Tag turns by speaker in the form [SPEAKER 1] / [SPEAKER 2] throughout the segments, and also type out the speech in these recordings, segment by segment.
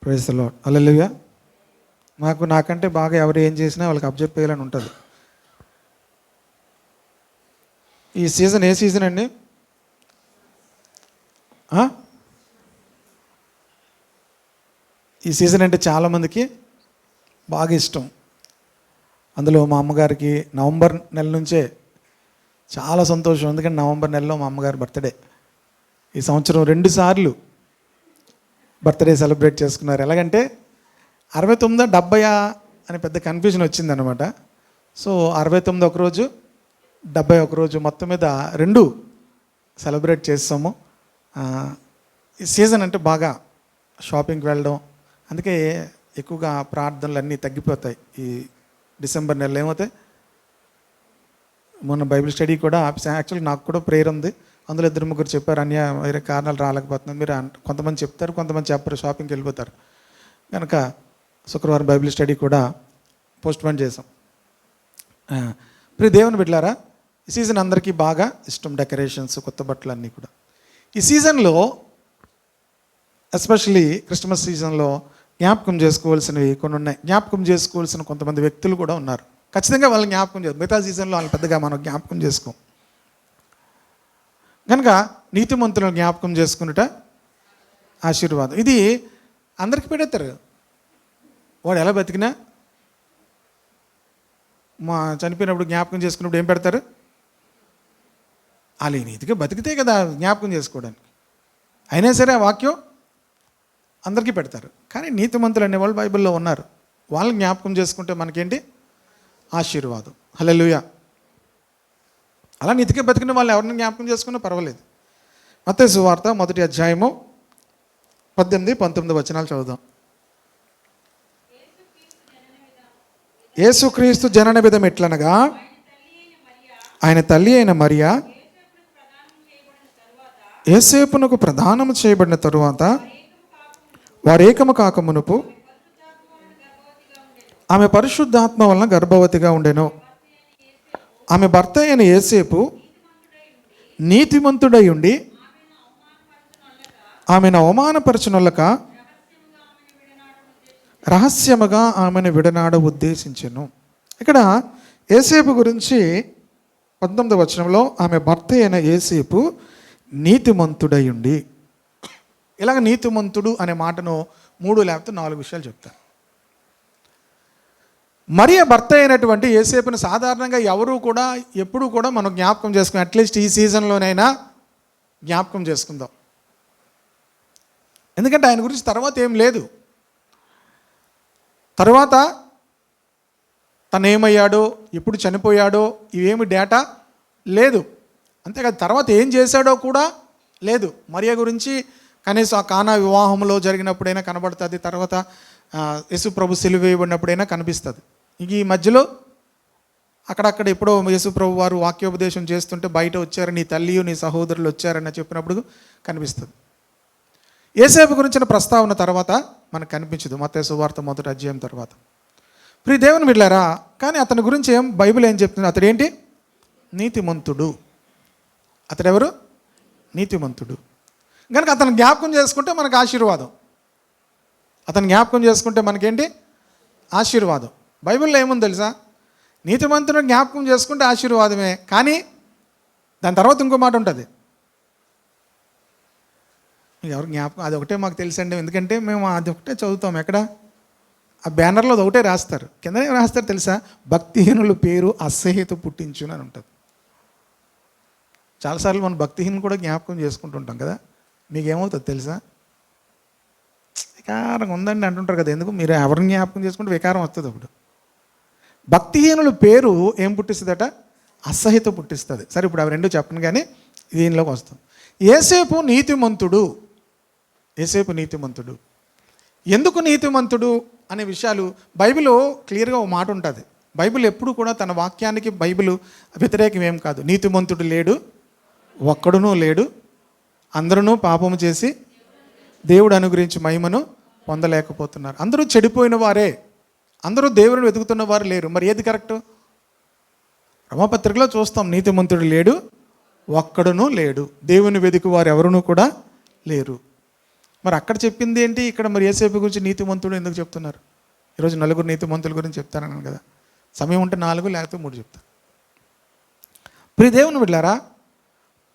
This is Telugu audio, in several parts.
[SPEAKER 1] Praise the Lord. హల్లెలూయా. నాకంటే బాగా ఎవరు ఏం చేసినా వాళ్ళకి అప్పచెప్పేయాలని ఉంటుంది. ఈ సీజన్ ఏ సీజన్ అండి? ఈ సీజన్ అంటే చాలామందికి బాగా ఇష్టం. అందులో మా అమ్మగారికి నవంబర్ నెల నుంచే చాలా సంతోషం. ఎందుకంటే నవంబర్ నెలలో మా అమ్మగారి బర్త్డే. ఈ సంవత్సరం 2 సార్లు బర్త్డే సెలబ్రేట్ చేసుకున్నారు. ఎలాగంటే 69 70 అని పెద్ద కన్ఫ్యూజన్ వచ్చిందనమాట. సో 69 ఒకరోజు, 70 ఒకరోజు, మొత్తం మీద 2 సెలబ్రేట్ చేస్తాము. ఈ సీజన్ అంటే బాగా షాపింగ్కి వెళ్ళడం, అందుకే ఎక్కువగా ప్రార్థనలు అన్నీ తగ్గిపోతాయి. ఈ డిసెంబర్ నెలలో ఏమవుతాయి, మొన్న బైబిల్ స్టడీ కూడా యాక్చువల్లీ నాకు కూడా ప్రేయర్ ఉంది. అందులో 2-3 చెప్పారు, అన్య వేరే కారణాలు రాలేకపోతున్నారు. మీరు కొంతమంది చెప్తారు, కొంతమంది చెప్పరు, షాపింగ్కి వెళ్ళిపోతారు. కనుక శుక్రవారం బైబిల్ స్టడీ కూడా పోస్ట్పోన్ చేసాం. ప్రియ దేవుని బిడ్డలారా, ఈ సీజన్ అందరికీ బాగా ఇష్టం. డెకరేషన్స్, కొత్త బట్టలు అన్నీ కూడా. ఈ సీజన్లో ఎస్పెషల్లీ క్రిస్మస్ సీజన్లో జ్ఞాపకం చేసుకోవాల్సినవి కొన్ని ఉన్నాయి. జ్ఞాపకం చేసుకోవాల్సిన కొంతమంది వ్యక్తులు కూడా ఉన్నారు. ఖచ్చితంగా వాళ్ళని జ్ఞాపకం చేస్తాం. మిగతా సీజన్లో వాళ్ళని పెద్దగా మనం జ్ఞాపకం చేసుకోం. కనుక నీతిమంతులను జ్ఞాపకం చేసుకున్నట ఆశీర్వాదం. ఇది అందరికీ పెడతారు. వాడు ఎలా బతికినా చనిపోయినప్పుడు జ్ఞాపకం చేసుకున్నప్పుడు ఏం పెడతారు? వాళ్ళు నీతిగా బతికితే కదా జ్ఞాపకం చేసుకోవడానికి. అయినా సరే ఆ వాక్యం అందరికీ పెడతారు. కానీ నీతిమంతులు అనేవాళ్ళు బైబిల్లో ఉన్నారు. వాళ్ళని జ్ఞాపకం చేసుకుంటే మనకేంటి? ఆశీర్వాదం. హల్లెలూయా. అలా నీతిగా బతికిన వాళ్ళు ఎవరిని జ్ఞాపకం చేసుకున్నా పర్వాలేదు. మత్తయి సువార్త 1వ అధ్యాయము 18-19 వచనాలు చదువుదాం. యేసుక్రీస్తు జనన విధం ఎట్లనగా, ఆయన తల్లి అయిన మరియా యేసేపునకు ప్రదానము చేయబడిన తరువాత వారేకము కాకమునుపు ఆమె పరిశుద్ధాత్మ వలన గర్భవతిగా ఉండెను. ఆమె భర్త అయిన యేసేపు నీతిమంతుడై ఉండి ఆమెను అవమానపరచునొల్లక రహస్యముగా ఆమెను విడనాడ ఉద్దేశించెను. ఇక్కడ యేసేపు గురించి 19వ వచనంలో ఆమె భర్త అయిన యేసేపు నీతిమంతుడై ఉండి, ఇలాగ నీతిమంతుడు అనే మాటను 3 లేకపోతే 4 విషయాలు చెప్తారు. మరియ భర్త అయినటువంటి యేసేపుని సాధారణంగా ఎవరు కూడా ఎప్పుడు కూడా మనం జ్ఞాపకం చేసుకుందాం. అట్లీస్ట్ ఈ సీజన్లోనైనా జ్ఞాపకం చేసుకుందాం. ఎందుకంటే ఆయన గురించి తర్వాత ఏం లేదు. తర్వాత తను ఏమయ్యాడో, ఎప్పుడు చనిపోయాడో ఇవేమి డేటా లేదు. అంతేకాదు తర్వాత ఏం చేశాడో కూడా లేదు. మరియ గురించి కనీసం ఆ కానా వివాహంలో జరిగినప్పుడైనా కనబడుతుంది. తర్వాత యేసు ప్రభు సిలువ వేయబడినప్పుడైనా కనిపిస్తుంది. ఇంక ఈ మధ్యలో అక్కడక్కడ ఎప్పుడో యేసు ప్రభు వారు వాక్యోపదేశం చేస్తుంటే బయట వచ్చారు, నీ తల్లియు నీ సహోదరులు వచ్చారని చెప్పినప్పుడు కనిపిస్తుంది. యేసేపు గురించిన ప్రస్తావన తర్వాత మనకు కనిపించదు మత్తయి సువార్త 1వ అధ్యాయం తర్వాత. ప్రియ దేవుని బిడ్డలారా, కానీ అతని గురించి బైబిల్ ఏం చెప్తుంది? అతడేంటి? నీతిమంతుడు. అతడెవరు? నీతిమంతుడు. కనుక అతను జ్ఞాపకం చేసుకుంటే మనకు ఆశీర్వాదం. అతను జ్ఞాపకం చేసుకుంటే మనకేంటి? ఆశీర్వాదం. బైబిల్లో ఏముంది తెలుసా? నీతిమంతుని జ్ఞాపకం చేసుకుంటే ఆశీర్వాదమే. కానీ దాని తర్వాత ఇంకో మాట ఉంటుంది. ఎవరు జ్ఞాపకం? అది ఒకటే మాకు తెలుసండి. ఎందుకంటే మేము అది ఒకటే చదువుతాం. ఎక్కడ? ఆ బ్యానర్లో అది ఒకటే రాస్తారు. కిందనే రాస్తారు తెలుసా? భక్తిహీనుల పేరు అసహ్యత పుట్టించును అని ఉంటుంది. చాలాసార్లు మనం భక్తిహీనులు కూడా జ్ఞాపకం చేసుకుంటుంటాం కదా. మీకేమవుతుంది తెలుసా? వికారంగా ఉందండి అంటుంటారు కదా. ఎందుకు? మీరు ఎవరిని జ్ఞాపకం చేసుకుంటే వికారం వస్తుంది. అప్పుడు భక్తిహీనుల పేరు ఏం పుట్టిస్తుందట? అసహ్యత పుట్టిస్తుంది. సరే, ఇప్పుడు అవి 2 చెప్పను, కానీ దీనిలోకి వస్తాం. యేసేపు నీతిమంతుడు. యేసేపు నీతిమంతుడు. ఎందుకు నీతిమంతుడు అనే విషయాలు బైబిల్లో క్లియర్గా ఒక మాట ఉంటుంది. బైబిల్ ఎప్పుడు కూడా తన వాక్యానికి బైబిల్ వ్యతిరేకం ఏం కాదు. నీతిమంతుడు లేడు, ఒక్కడునూ లేడు, అందరూ పాపము చేసి దేవుడు అనుగ్రహించి మహిమను పొందలేకపోతున్నారు. అందరూ చెడిపోయిన వారే, అందరూ దేవుడిని వెతుకుతున్న వారు లేరు. మరి ఏది కరెక్టు? రోమాపత్రికలో చూస్తాం, నీతిమంతుడు లేడు, ఒక్కడునూ లేడు, దేవుని వెతుకు వారు ఎవరునూ కూడా లేరు. మరి అక్కడ చెప్పింది ఏంటి, ఇక్కడ మరి యేసేపు గురించి నీతిమంతుడు ఎందుకు చెప్తున్నారు? ఈరోజు నలుగురు నీతిమంతుల గురించి చెప్తానన్నాను కదా, సమయం ఉంటే 4 లేకపోతే 3 చెప్తాను. ప్రియ దేవుని బిడ్డలారా,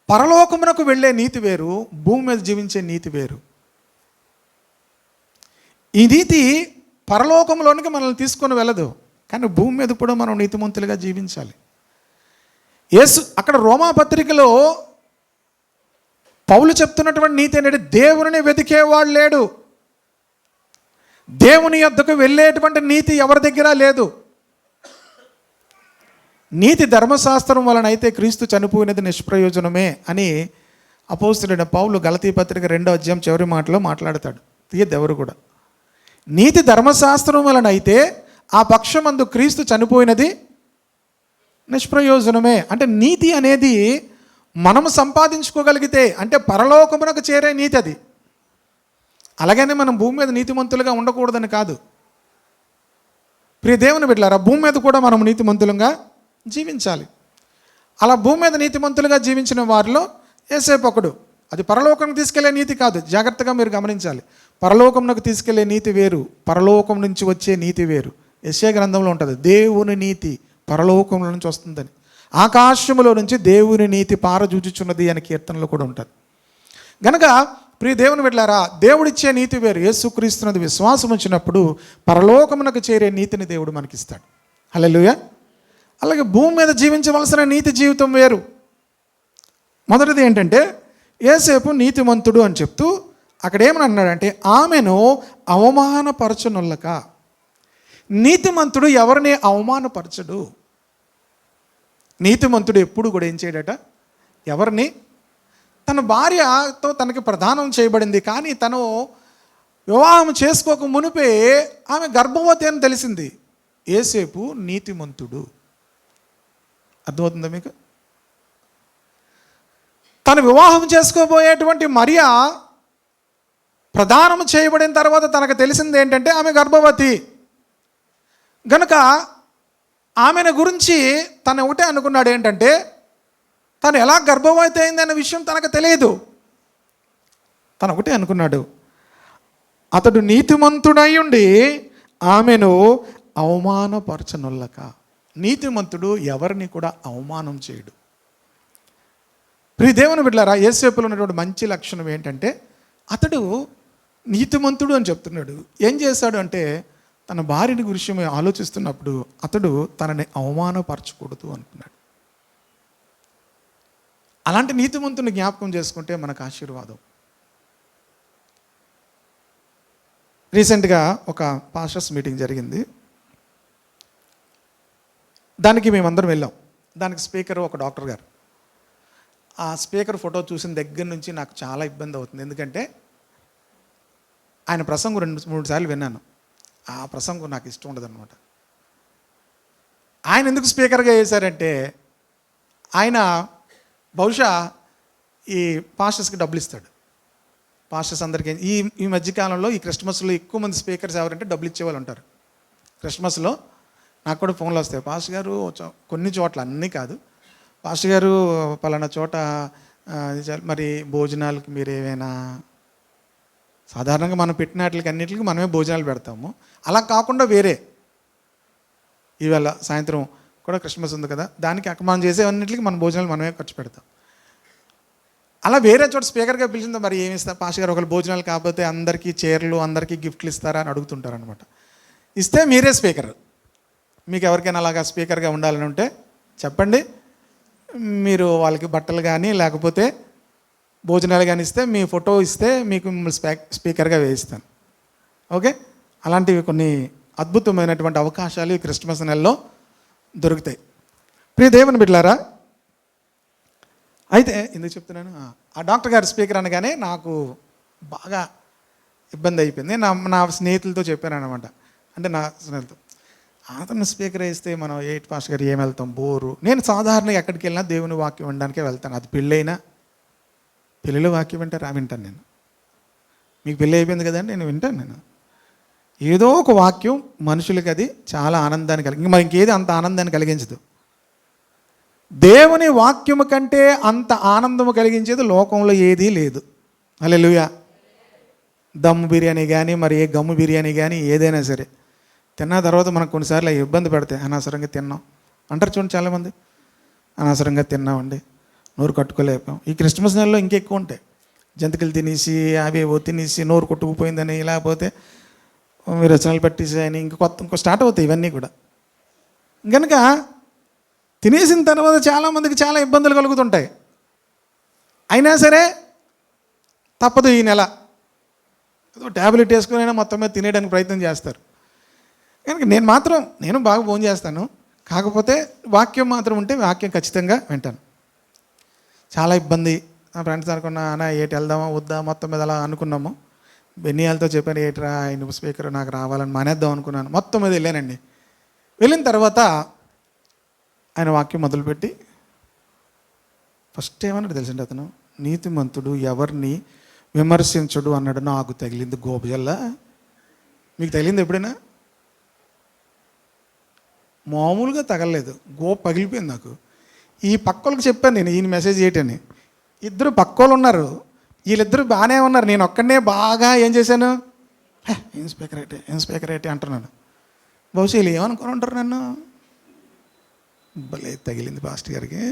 [SPEAKER 1] పరలోకమునకు వెళ్ళే నీతి వేరు, భూమి మీద జీవించే నీతి వేరు. ఈ నీతి పరలోకంలోనికి మనల్ని తీసుకొని వెళ్ళదు, కానీ భూమి మీద కూడా మనం నీతిమంతులుగా జీవించాలి. యేసు అక్కడ రోమాపత్రికలో పౌలు చెప్తున్నటువంటి నీతి ఏంటంటే, దేవుని వెతికేవాడు లేడు, దేవుని యొద్దకు వెళ్ళేటువంటి నీతి ఎవరి దగ్గర లేదు. నీతి ధర్మశాస్త్రం వలన అయితే క్రీస్తు చనిపోయినది నిష్ప్రయోజనమే అని అపోస్తలుడైన పౌలు గలతీ పత్రిక 2వ అధ్యాయం చివరి మాటలో మాట్లాడతాడు. తీయదెవరు కూడా నీతి ధర్మశాస్త్రం వలన అయితే ఆ పక్షమందు క్రీస్తు చనిపోయినది నిష్ప్రయోజనమే. అంటే నీతి అనేది మనము సంపాదించుకోగలిగితే, అంటే పరలోకమునకు చేరే నీతి అది. అలాగనే మనం భూమి మీద నీతిమంతులుగా ఉండకూడదని కాదు. ప్రియ దేవుని బిడ్డలారా, భూమి మీద కూడా మనం నీతిమంతులుగా జీవించాలి. అలా భూమి మీద నీతిమంతులుగా జీవించిన వారిలో యేసేపు ఒకడు. అది పరలోకంకి తీసుకెళ్లే నీతి కాదు, జాగ్రత్తగా మీరు గమనించాలి. పరలోకంలోకి తీసుకెళ్లే నీతి వేరు, పరలోకం నుంచి వచ్చే నీతి వేరు. యెషయా గ్రంథంలో ఉంటుంది, దేవుని నీతి పరలోకంలో నుంచి వస్తుందని, ఆకాశములో నుంచి దేవుని నీతి పారజూచుచున్నది అని కీర్తనలో కూడా ఉంటుంది. గనక ప్రియ దేవుని బిడ్డలారా, దేవుడిచ్చే నీతి వేరు. యేసుక్రీస్తునది విశ్వాసం వచ్చినప్పుడు పరలోకమునకు చేరే నీతిని దేవుడు మనకిస్తాడు. హల్లెలూయా. అలాగే భూమి మీద జీవించవలసిన నీతి జీవితం వేరు. మొదటిది ఏంటంటే, యేసేపు నీతిమంతుడు అని చెప్తూ అక్కడ ఏమని అన్నాడంటే, ఆమెను అవమానపరచునొల్లక. నీతిమంతుడు ఎవరిని అవమానపరచడు. నీతిమంతుడు ఎప్పుడు కూడా ఏం చేయడట, ఎవరిని, తన భార్యతో తనకి ప్రదానం చేయబడింది, కానీ తను వివాహం చేసుకోక మునిపే ఆమె గర్భవతి అని తెలిసింది. యేసేపు నీతిమంతుడు. అర్థమవుతుందా మీకు? తను వివాహం చేసుకోబోయేటువంటి మరియా ప్రదానం చేయబడిన తర్వాత తనకు తెలిసింది ఏంటంటే ఆమె గర్భవతి. గనుక ఆమెను గురించి తను ఒకటే అనుకున్నాడు, ఏంటంటే తను ఎలా గర్భవతి అయింది అనే విషయం తనకు తెలియదు. తను ఒకటే అనుకున్నాడు, అతడు నీతిమంతుడై ఉండి ఆమెను అవమానపరచనొల్లక. నీతిమంతుడు ఎవరిని కూడా అవమానం చేయడు. ప్రియ దేవుని బిడ్డలారా, యేసేపులో ఉన్నటువంటి మంచి లక్షణం ఏంటంటే, అతడు నీతిమంతుడు అని చెప్తున్నాడు. ఏం చేశాడు అంటే, తన భార్యని గురించి ఆలోచిస్తున్నప్పుడు అతడు తనని అవమానపరచకూడదు అనుకున్నాడు. అలాంటి నీతిమంతుని జ్ఞాపకం చేసుకుంటే మనకు ఆశీర్వాదం. రీసెంట్గా ఒక పాస్టర్స్ మీటింగ్ జరిగింది. దానికి మేమందరం వెళ్ళాం. దానికి స్పీకర్ ఒక డాక్టర్ గారు. ఆ స్పీకర్ ఫోటో చూసిన దగ్గర నుంచి నాకు చాలా ఇబ్బంది అవుతుంది. ఎందుకంటే ఆయన ప్రసంగం 2-3 సార్లు విన్నాను. ఆ ప్రసంగం నాకు ఇష్టం ఉండదన్నమాట. ఆయన ఎందుకు స్పీకర్గా వేశారంటే, ఆయన బహుశా ఈ పాస్టర్స్కి డబ్బులు ఇస్తాడు. పాస్టర్స్ అందరికీ ఈ మధ్యకాలంలో ఈ క్రిస్మస్లో ఎక్కువ మంది స్పీకర్స్ ఎవరంటే డబ్బులు ఇచ్చేవాళ్ళు ఉంటారు. క్రిస్మస్లో నాకు కూడా ఫోన్లు వస్తాయి, పాస్టర్ గారు కొన్ని చోట్ల, అన్నీ కాదు, పాస్టర్ గారు పలానా చోట మరి భోజనాలకి మీరు ఏమైనా, సాధారణంగా మనం పెట్టిన వాటికి అన్నిటికి మనమే భోజనాలు పెడతాము. అలా కాకుండా వేరే, ఈవేళ సాయంత్రం కూడా క్రిస్మస్ ఉంది కదా, దానికి మనం చేసే అన్నింటికి మన భోజనాలు మనమే ఖర్చు పెడతాం. అలా వేరే చోట స్పీకర్గా పిలిచిందో మరి ఏమి ఇస్తారు పాస్టర్ గారు, ఒకళ్ళు భోజనాలు కాకపోతే అందరికీ చీరలు, అందరికీ గిఫ్ట్లు ఇస్తారా అని అడుగుతుంటారు అనమాట. ఇస్తే మీరే స్పీకర్. మీకు ఎవరికైనా అలాగా స్పీకర్గా ఉండాలని ఉంటే చెప్పండి, మీరు వాళ్ళకి బట్టలు కానీ లేకపోతే భోజనాలు కానీ ఇస్తే, మీ ఫోటో ఇస్తే మీకు స్పీకర్గా వేయిస్తాను. ఓకే, అలాంటివి కొన్ని అద్భుతమైనటువంటి అవకాశాలు ఈ క్రిస్మస్ నెలలో దొరుకుతాయి. ప్రియ దేవుని బిడ్డలారా, అయితే ఎందుకు చెప్తున్నాను, ఆ డాక్టర్ గారు స్పీకర్ అనగానే నాకు బాగా ఇబ్బంది అయిపోయింది. నా స్నేహితులతో చెప్పాను అనమాట. అంటే నా స్నేహితులతో, అతను స్పీకర్ వేస్తే మనం ఎయిట్ పాస్టర్ గారు ఏం వెళ్తాం, బోరు. నేను సాధారణంగా ఎక్కడికి వెళ్ళినా దేవుని వాక్యం వినడానికే వెళ్తాను. అది పెళ్ళైనా, పెళ్ళిలో వాక్యం వింటారా వింటాను నేను. మీకు పెళ్ళి అయిపోయింది కదండి, నేను వింటాను. నేను ఏదో ఒక వాక్యం మనుషులకి అది చాలా ఆనందాన్ని కలిగి, మరి ఇంకేది అంత ఆనందాన్ని కలిగించదు. దేవుని వాక్యము కంటే అంత ఆనందము కలిగించేది లోకంలో ఏదీ లేదు. హల్లెలూయా. దమ్ బిర్యానీ కానీ మరి ఏ గమ్ము బిర్యానీ కానీ ఏదైనా సరే తిన్న తర్వాత మనకు కొన్నిసార్లు అవి ఇబ్బంది పెడతాయి. అనవసరంగా తిన్నాం అంటారు చూడండి చాలామంది. అనవసరంగా తిన్నామండి, నోరు కట్టుకోలేకపోయాం. ఈ క్రిస్మస్ నెలలో ఇంకెక్కువ ఉంటాయి. జంతికలు తినేసి అవి ఏవో తినేసి నోరు కొట్టుకుపోయిందని, లేకపోతే విరచనలు పట్టేసి అని ఇంకో స్టార్ట్ అవుతాయి ఇవన్నీ కూడా. కనుక తినేసిన తర్వాత చాలామందికి చాలా ఇబ్బందులు కలుగుతుంటాయి. అయినా సరే తప్పదు, ఈ నెల ఏదో ట్యాబ్లెట్ వేసుకునైనా మొత్తం మీద తినేయడానికి ప్రయత్నం చేస్తారు. కనుక నేను బాగా భోజనం చేస్తాను. కాకపోతే వాక్యం మాత్రం ఉంటే వాక్యం ఖచ్చితంగా వింటాను. చాలా ఇబ్బంది. నా ఫ్రెండ్స్ అనుకున్నా అన్న ఏటి వెళ్దామా వద్దా, మొత్తం మీద అలా అనుకున్నాము. బెన్నియాలతో చెప్పాను ఏట్రా ఆయన స్పీకర్ నాకు రావాలని మానేద్దాం అనుకున్నాను. మొత్తం మీద వెళ్ళానండి. వెళ్ళిన తర్వాత ఆయన వాక్యం మొదలుపెట్టి ఫస్ట్ ఏమన్నాడు తెలుసండి, అతను నీతిమంతుడు ఎవరిని విమర్శించడు అన్నాడు. నాకు తగిలింది గోబజల్లా. మీకు తగిలింది ఎప్పుడైనా? మామూలుగా తగలలేదు, పగిలిపోయింది నాకు. ఈ పక్కోళ్ళకి చెప్పాను నేను ఈయన మెసేజ్ ఏంటని. ఇద్దరు పక్కోళ్ళు ఉన్నారు, వీళ్ళిద్దరూ బాగానే ఉన్నారు. నేను ఒక్కడనే బాగా ఏం చేశాను, ఇన్స్పీకర్ ఏంటి అంటున్నాను. బహుశా వీళ్ళు ఏమనుకుని ఉంటారు నన్ను. భలే తగిలింది పాస్టర్ గారికి,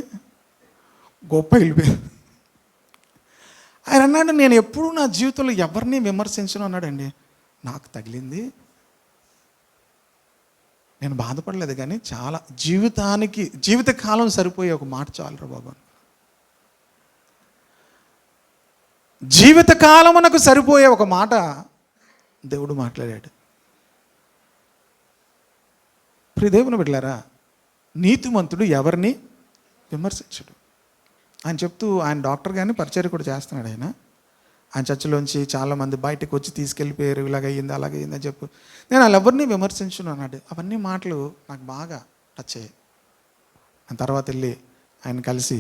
[SPEAKER 1] పగిలిపోయింది. ఆయన అన్నాడు నేను ఎప్పుడూ నా జీవితంలో ఎవరిని విమర్శించను అన్నాడండి. నాకు తగిలింది. నేను బాధపడలేదు, కానీ చాలా జీవితకాలం సరిపోయే ఒక మాట చాలురా బాబా. జీవితకాలమునకు సరిపోయే ఒక మాట దేవుడు మాట్లాడాడు. ప్రియ దేవుని బిడ్డలారా, నీతిమంతుడు ఎవరిని విమర్శించడు. ఆయన చెప్తూ, ఆయన డాక్టర్ కానీ పరిచర్య కూడా చేస్తున్నాడు. ఆయన చర్చలోంచి చాలామంది బయటకు వచ్చి తీసుకెళ్ళిపోయారు, ఇలాగయ్యింది అలాగయ్యింది అని చెప్పు. నేను వాళ్ళెవరిని విమర్శించును అన్నాడు. అవన్నీ మాటలు నాకు బాగా టచ్ అయ్యాయి. ఆ తర్వాత వెళ్ళి ఆయన కలిసి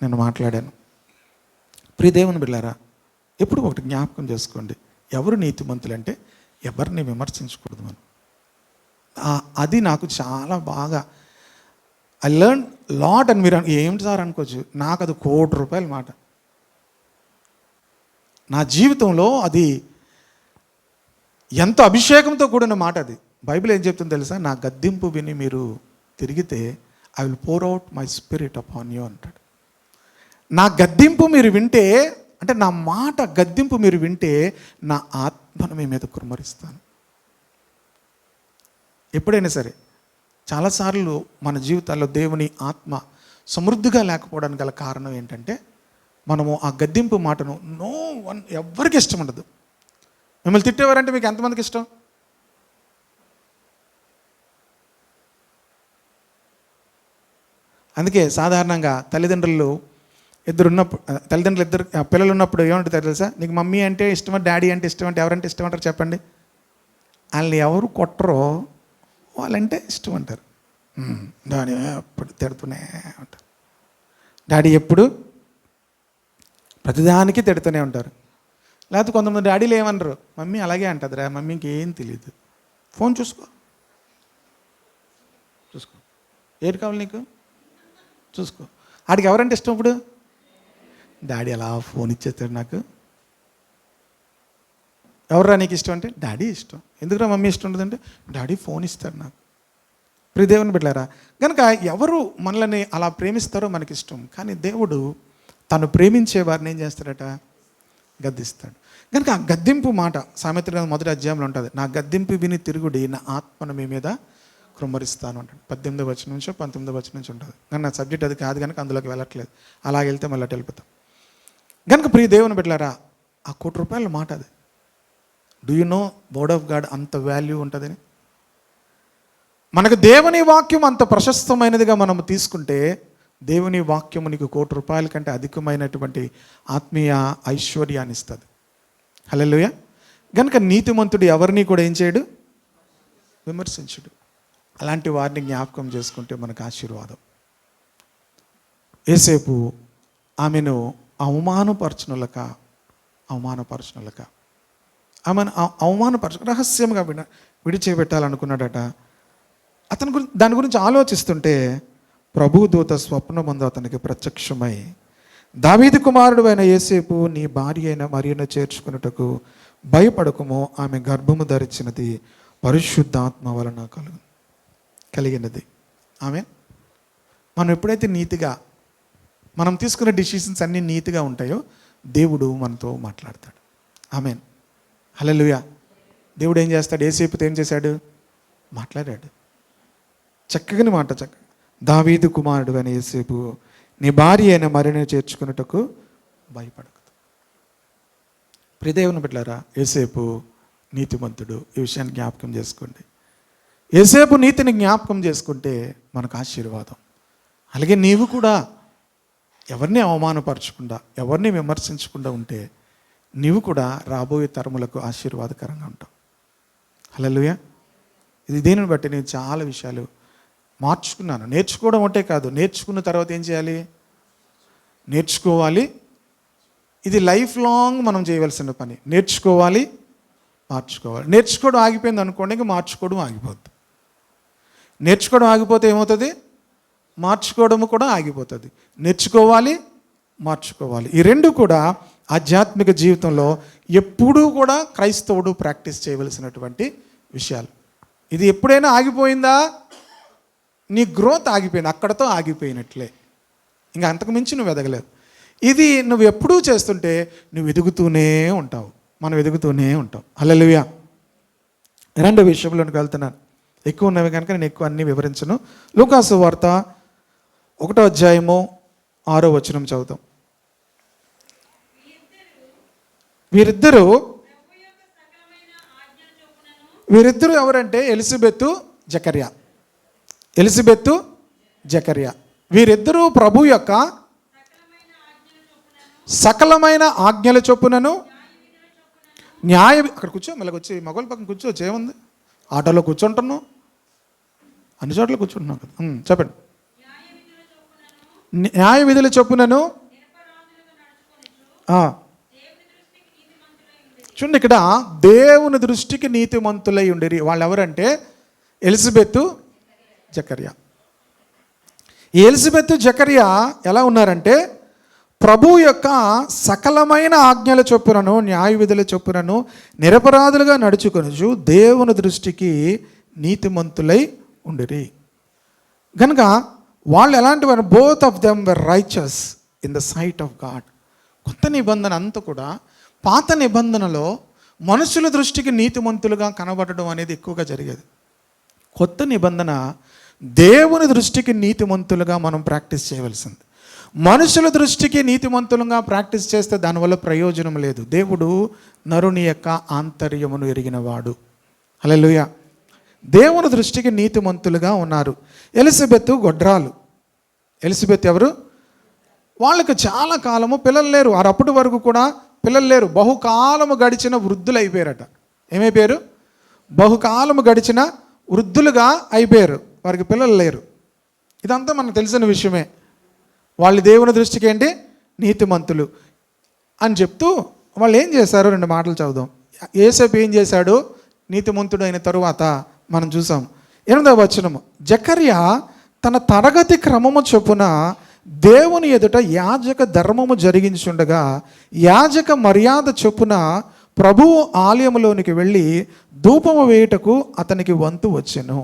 [SPEAKER 1] నేను మాట్లాడాను. ప్రియ దేవుని బిడ్డలారా, ఎప్పుడు ఒకటి జ్ఞాపకం చేసుకోండి, ఎవరు నీతిమంతులు అంటే ఎవరిని విమర్శించకూడదు మనం. అది నాకు చాలా బాగా ఐ లెర్న్ లాట్. అని మీరు ఏమిటి సార్ అనుకోవచ్చు, నాకు అది ₹1,00,00,000 మాట. నా జీవితంలో అది ఎంతో అభిషేకంతో కూడిన మాట. అది బైబిల్ ఏం చెప్తుందో తెలుసా, నా గద్దింపు విని మీరు తిరిగితే I will pour out my spirit upon you అంటాడు. నా గద్దింపు మీరు వింటే, అంటే నా మాట గద్దింపు మీరు వింటే నా ఆత్మను మీ మీద కుమ్మరిస్తాను. ఎప్పుడైనా సరే చాలాసార్లు మన జీవితాల్లో దేవుని ఆత్మ సమృద్ధిగా లేకపోవడానికి గల కారణం ఏంటంటే, మనము ఆ గద్దింపు మాటను ఎవ్వరికి ఇష్టం ఉండదు. మిమ్మల్ని తిట్టేవారంటే మీకు ఎంతమందికి ఇష్టం? అందుకే సాధారణంగా తల్లిదండ్రులు పిల్లలు ఉన్నప్పుడు ఏమంటారు తెలుసా, నీకు మమ్మీ అంటే ఇష్టమా డాడీ అంటే ఇష్టం అంటే ఎవరంటే ఇష్టం అంటారు చెప్పండి? వాళ్ళని ఎవరు కొట్టరో వాళ్ళంటే ఇష్టం అంటారు. డాడీ ఎప్పుడు తిడుతూనే ఉంటారు. డాడీ ఎప్పుడు ప్రతిదానికి తిడుతూనే ఉంటారు. లేకపోతే కొంతమంది డాడీలు ఏమనరు, మమ్మీ అలాగే అంటుందిరా, మమ్మీకి ఏం తెలియదు, ఫోన్ చూసుకో ఏది కావాలి నీకు చూసుకో. ఆడికి ఎవరంటే ఇష్టం? ఇప్పుడు డాడీ అలా ఫోన్ ఇచ్చేస్తాడు నాకు. ఎవర్రా నీకు ఇష్టం అంటే డాడీ ఇష్టం. ఎందుకురా మమ్మీ ఇష్టం ఉండదంటే డాడీ ఫోన్ ఇస్తాడు నాకు. ప్రియ దేవుని బిడ్డలారా, కనుక ఎవరు మనల్ని అలా ప్రేమిస్తారో మనకి ఇష్టం. కానీ దేవుడు తను ప్రేమించే వారిని ఏం చేస్తాడట, గద్దిస్తాడు. కనుక ఆ గద్దింపు మాట సామెతల గ్రంథం 1వ అధ్యాయంలో ఉంటుంది. నా గద్దింపు విని తిరుగుడి, నా ఆత్మను మీ మీద కృమ్మరిస్తాను అంటాడు. 18వ వచనం నుంచి 19వ వచనం నుంచి ఉంటుంది. కానీ నా సబ్జెక్ట్ అది కాదు కనుక అందులోకి వెళ్ళట్లేదు. అలాగ వెళ్తే మళ్ళీ వెళ్ళిపోతాం. కనుక ప్రియ దేవుని బిడ్డలారా, ఆ ₹1,00,00,000 మాట అది. Do you know word of God అంత వాల్యూ ఉంటుందని? మనకు దేవుని వాక్యం అంత ప్రశస్తమైనదిగా మనం తీసుకుంటే, దేవుని వాక్యము నీకు ₹1,00,00,000 కంటే అధికమైనటువంటి ఆత్మీయ ఐశ్వర్యాన్ని ఇస్తుంది. హల్లెలూయా. కనుక నీతిమంతుడు ఎవరిని కూడా ఏం చేయడు, విమర్శించుడు. అలాంటి వారిని జ్ఞాపకం చేసుకుంటే మనకు ఆశీర్వాదం. యేసేపు ఆమెను అవమానపరచునులక ఆమెను రహస్యంగా విడిచిపెట్టాలనుకున్నాడట. దాని గురించి ఆలోచిస్తుంటే ప్రభు దూత స్వప్నమందు అతనికి ప్రత్యక్షమై, దావీదు కుమారుడు అయిన యేసేపు, నీ భార్య అయిన మరియను చేర్చుకున్నటకు భయపడకము, ఆమె గర్భము ధరించినది పరిశుద్ధాత్మ వలన కలిగినది. ఆమె మనం ఎప్పుడైతే నీతిగా మనం తీసుకునే డిసిషన్స్ అన్నీ నీతిగా ఉంటాయో దేవుడు మనతో మాట్లాడతాడు. ఆమెన్. హల్లెలూయా. దేవుడు ఏం చేస్తాడు? యేసేపుతో ఏం చేశాడు? మాట్లాడాడు. చక్కని మాట. దావీదు కుమారుడు అని యేసేపు, నీ భార్య అయిన మరిని చేర్చుకున్నటకు భయపడకు. ప్రియదేవుని బిడ్డలారా, యేసేపు నీతిమంతుడు. ఈ విషయాన్ని జ్ఞాపకం చేసుకోండి. యేసేపు నీతిని జ్ఞాపకం చేసుకుంటే మనకు ఆశీర్వాదం. అలాగే నీవు కూడా ఎవరిని అవమానపరచకుండా, ఎవరిని విమర్శించకుండా ఉంటే నీవు కూడా రాబోయే తరములకు ఆశీర్వాదకరంగా ఉంటావు. హల్లెలూయా. ఇది దీనిని బట్టి నేను చాలా విషయాలు మార్చుకున్నాను. నేర్చుకోవడం ఒకటే కాదు, నేర్చుకున్న తర్వాత ఏం చేయాలి? నేర్చుకోవాలి. ఇది లైఫ్ లాంగ్ మనం చేయవలసిన పని. నేర్చుకోవాలి, మార్చుకోవాలి. నేర్చుకోవడం ఆగిపోయింది అనుకోండి, ఇంకా మార్చుకోవడం ఆగిపోద్ది. నేర్చుకోవడం ఆగిపోతే ఏమవుతుంది? మార్చుకోవడం కూడా ఆగిపోతుంది. నేర్చుకోవాలి, మార్చుకోవాలి. ఈ రెండు కూడా ఆధ్యాత్మిక జీవితంలో ఎప్పుడూ కూడా క్రైస్తవుడు ప్రాక్టీస్ చేయవలసినటువంటి విషయాలు. ఇది ఎప్పుడైనా ఆగిపోయిందా, నీ గ్రోత్ ఆగిపోయింది, అక్కడతో ఆగిపోయినట్లే. ఇంకా అంతకు మించి నువ్వు ఎదగలేవు. ఇది నువ్వు ఎప్పుడూ చేస్తుంటే నువ్వు ఎదుగుతూనే ఉంటావు, మనం ఎదుగుతూనే ఉంటాం. హల్లెలూయా. రెండో విషయంలోనికి వెళ్తున్నాను. ఎక్కువ ఉన్నవి కనుక నేను ఎక్కువ అన్నీ వివరించను. లూకాసు వార్త 1వ అధ్యాయము 6వ వచనం చదువుతాం. వీరిద్దరూ ఎవరంటే ఎలిజబెతు, జకర్యా. ఎలిజబెతు, జకర్యా వీరిద్దరూ ప్రభు యొక్క సకలమైన ఆజ్ఞల చొప్పునను అక్కడ కూర్చో, మళ్ళీ వచ్చి మగవాళ్ళ పక్కన కూర్చో. ఏముంది, ఆటోలో కూర్చుంటున్నావు, అన్ని చోట్ల కూర్చుంటున్నావు కదా. చెప్పండి. న్యాయ విధుల చొప్పునను. చూడండి, ఇక్కడ దేవుని దృష్టికి నీతిమంతులై ఉండిరి. వాళ్ళు ఎవరంటే ఎలిజబెతు, జకర్యా. ఈ ఎలిజబెతు, జకర్యా ఎలా ఉన్నారంటే ప్రభు యొక్క సకలమైన ఆజ్ఞల చొప్పునను న్యాయ విధుల చొప్పునను నిరపరాధులుగా నడుచుకొనుచు దేవుని దృష్టికి నీతిమంతులై ఉండిరి. కనుక వాళ్ళు ఎలాంటి వారు? Both of them were righteous in the sight of God. కొత్త నిబంధన అంతా కూడా పాత నిబంధనలో మనుషుల దృష్టికి నీతిమంతులుగా కనబడడం అనేది ఎక్కువగా జరిగేది. కొత్త నిబంధన దేవుని దృష్టికి నీతిమంతులుగా మనం ప్రాక్టీస్ చేయవలసింది. మనుషుల దృష్టికి నీతిమంతులుగా ప్రాక్టీస్ చేస్తే దానివల్ల ప్రయోజనం లేదు. దేవుడు నరుని యొక్క ఆంతర్యమును ఎరిగినవాడు. హల్లెలూయా. దేవుని దృష్టికి నీతిమంతులుగా ఉన్నారు. ఎలిజబెతు గొడ్రాలు. ఎలిజబెత్ ఎవరు? వాళ్ళకి చాలా కాలము పిల్లలు లేరు. అప్పటి వరకు కూడా పిల్లలు లేరు. బహుకాలము గడిచిన వృద్ధులు అయిపోయారట. ఏమైపోయారు? బహుకాలము గడిచిన వృద్ధులుగా అయిపోయారు. వారికి పిల్లలు లేరు. ఇదంతా మనకు తెలిసిన విషయమే. వాళ్ళు దేవుని దృష్టికి ఏంటి? నీతిమంతులు అని చెప్తూ వాళ్ళు ఏం చేశారు? 2 మాటలు చదువుదాం. యేసేపు ఏం చేశాడు? నీతిమంతుడు అయిన తరువాత మనం చూసాం. 8వ వచనము. జకర్యా తన తరగతి క్రమము చొప్పున దేవుని ఎదుట యాజక ధర్మము జరిగించుండగా యాజక మర్యాద చొప్పున ప్రభువు ఆలయములోనికి వెళ్ళి ధూపము వేయుటకు అతనికి వంతు వచ్చెను.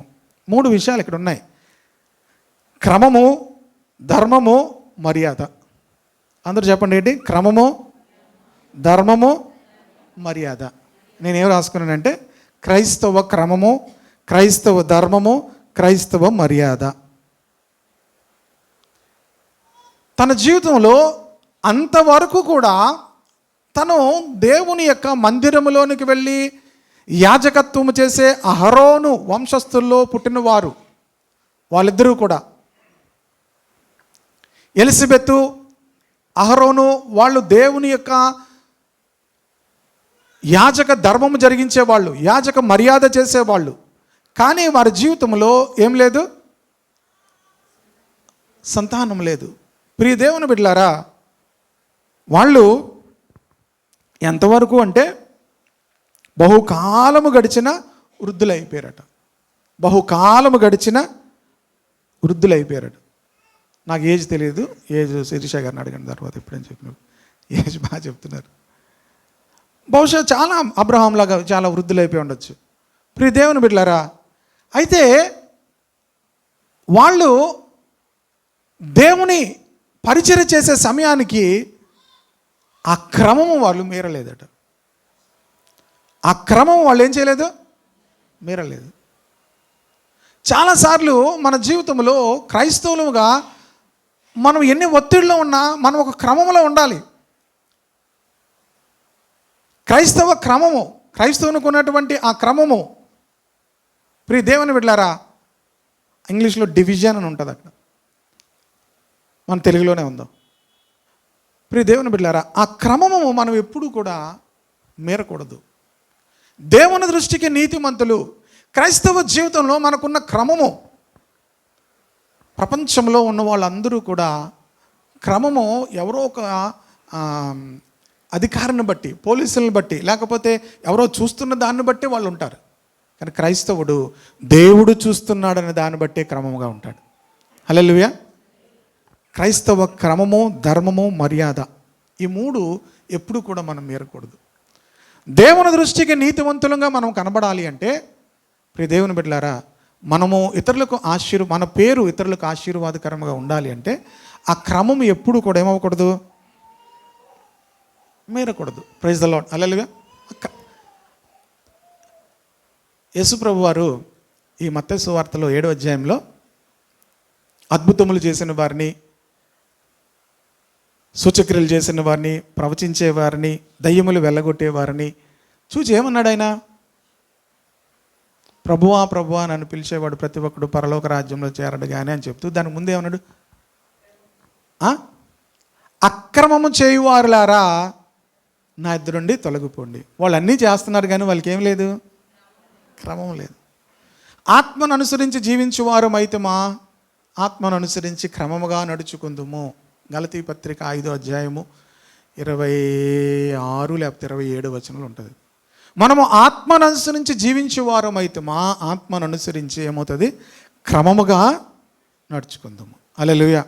[SPEAKER 1] 3 విషయాలు ఇక్కడ ఉన్నాయి: క్రమము, ధర్మము, మర్యాద. అందరూ చెప్పండి ఏంటి? క్రమము, ధర్మము, మర్యాద. నేనేం రాసుకున్నానంటే క్రైస్తవ క్రమము, క్రైస్తవ ధర్మము, క్రైస్తవ మర్యాద. తన జీవితంలో అంతవరకు కూడా తను దేవుని యొక్క మందిరములోనికి వెళ్ళి యాజకత్వము చేసే అహరోను వంశస్థుల్లో పుట్టినవారు వాళ్ళిద్దరూ కూడా. ఎలిజబెతు, అహరోను వాళ్ళు దేవుని యొక్క యాజక ధర్మము జరిగించేవాళ్ళు, యాజక మర్యాద చేసేవాళ్ళు. కానీ వారి జీవితంలో ఏం లేదు? సంతానం లేదు. ప్రియ దేవుని బిడ్డలారా, వాళ్ళు ఎంతవరకు అంటే బహుకాలము గడిచిన వృద్ధులైపోయారట. బహుకాలము గడిచిన వృద్ధులైపోయారట. నాకు ఏజ్ తెలియదు. ఏజ్ శిరీష గారిని అడగండి తర్వాత ఎప్పుడని చెప్పిన ఏజ్ బాగా చెప్తున్నారు. బహుశా చాలా అబ్రహాం లాగా చాలా వృద్ధులైపోయి ఉండొచ్చు. ప్రియ దేవుని బిడ్డలారా, అయితే వాళ్ళు దేవుని పరిచర్య చేసే సమయానికి ఆ క్రమము వాళ్ళు మీరలేదట. ఆ క్రమం వాళ్ళు ఏం చేయలేదు, మీరలేదు. చాలాసార్లు మన జీవితంలో క్రైస్తవులుగా మనం ఎన్ని ఒత్తిడిలో ఉన్నా మనం ఒక క్రమంలో ఉండాలి. క్రైస్తవ క్రమము, క్రైస్తవునికి ఉన్నటువంటి ఆ క్రమము, ప్రియ దేవుని బిడ్డలారా, ఇంగ్లీష్లో డివిజన్ అని ఉంటుంది, అక్కడ మన తెలుగులోనే ఉందో. ప్రియ దేవుని బిడ్డలారా, ఆ క్రమము మనం ఎప్పుడూ కూడా మీరకూడదు. దేవుని దృష్టికి నీతిమంతులు. క్రైస్తవ జీవితంలో మనకున్న క్రమము, ప్రపంచంలో ఉన్న వాళ్ళందరూ కూడా క్రమము ఎవరో ఒక అధికారాన్ని బట్టి, పోలీసులను బట్టి, లేకపోతే ఎవరో చూస్తున్న దాన్ని బట్టి వాళ్ళు ఉంటారు. కానీ క్రైస్తవుడు దేవుడు చూస్తున్నాడనే దాన్ని బట్టే క్రమముగా ఉంటాడు. హల్లెలూయా. క్రైస్తవ క్రమము, ధర్మము, మర్యాద, ఈ మూడు ఎప్పుడు కూడా మనం మీరకూడదు. దేవుని దృష్టికి నీతివంతులుగా మనం కనబడాలి అంటే, ప్రియ దేవుని బిడ్డలారా, మనము ఇతరులకు మన పేరు ఇతరులకు ఆశీర్వాదకరంగా ఉండాలి అంటే ఆ క్రమం ఎప్పుడు కూడా ఏమవ్వకూడదు, మీరకూడదు. Praise the Lord. హల్లెలూయా. యేసు ప్రభు వారు ఈ మత్తయి సువార్తలో 7వ అధ్యాయంలో అద్భుతములు చేసిన వారిని, సూచక్రియలు చేసిన వారిని, ప్రవచించే వారిని, దయ్యములు వెళ్ళగొట్టే వారిని చూచి ఏమన్నాడు ఆయన? ప్రభువా ప్రభువా నన్ను పిలిచేవాడు ప్రతి ఒక్కడు పరలోక రాజ్యంలో చేరడు కానీ అని చెప్తూ దాని ముందే ఏమన్నాడు? అక్రమము చేయువారులారా నా ఎదురు నుండి తొలగిపోండి. వాళ్ళు అన్నీ చేస్తున్నారు కానీ వాళ్ళకి ఏం లేదు, క్రమం లేదు. ఆత్మను అనుసరించి జీవించువారు మైతమా, ఆత్మను అనుసరించి క్రమముగా నడుచుకుందుము. గలతీ పత్రిక 5వ అధ్యాయము 26 లేకపోతే 27 వచనంలో ఉంటుంది. మనము ఆత్మను అనుసరించి జీవించేవారం అయితే మా ఆత్మను అనుసరించి ఏమవుతుంది, క్రమముగా నడుచుకుందాము. హల్లెలూయా.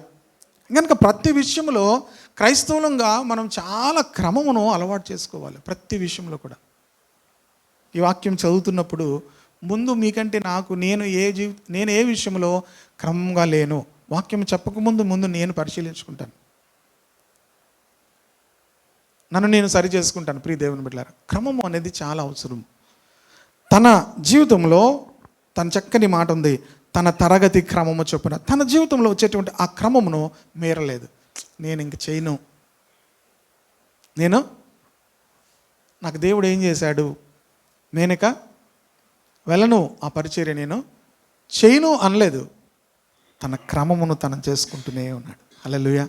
[SPEAKER 1] కనుక ప్రతి విషయంలో క్రైస్తవులంగా మనం చాలా క్రమమును అలవాటు చేసుకోవాలి. ప్రతి విషయంలో కూడా ఈ వాక్యం చదువుతున్నప్పుడు ముందు మీకంటే నాకు నేను ఏ విషయంలో క్రమంగా లేను, వాక్యం చెప్పకముందు నేను పరిశీలించుకుంటాను, నన్ను నేను సరి చేసుకుంటాను. ప్రియ దేవుని బిడ్డలారా, క్రమము అనేది చాలా అవసరం. తన జీవితంలో తన చక్కని మాట ఉంది, తన తరగతి క్రమము చొప్పున తన జీవితంలో వచ్చేటువంటి ఆ క్రమమును మీరలేదు. నేను ఇంక చేయను, నాకు దేవుడు ఏం చేశాడు, నేనిక వెళ్ళను, ఆ పరిచర్య నేను చేయను అనలేదు. తన క్రమమును తను చేసుకుంటూనే ఉన్నాడు. హల్లెలూయా.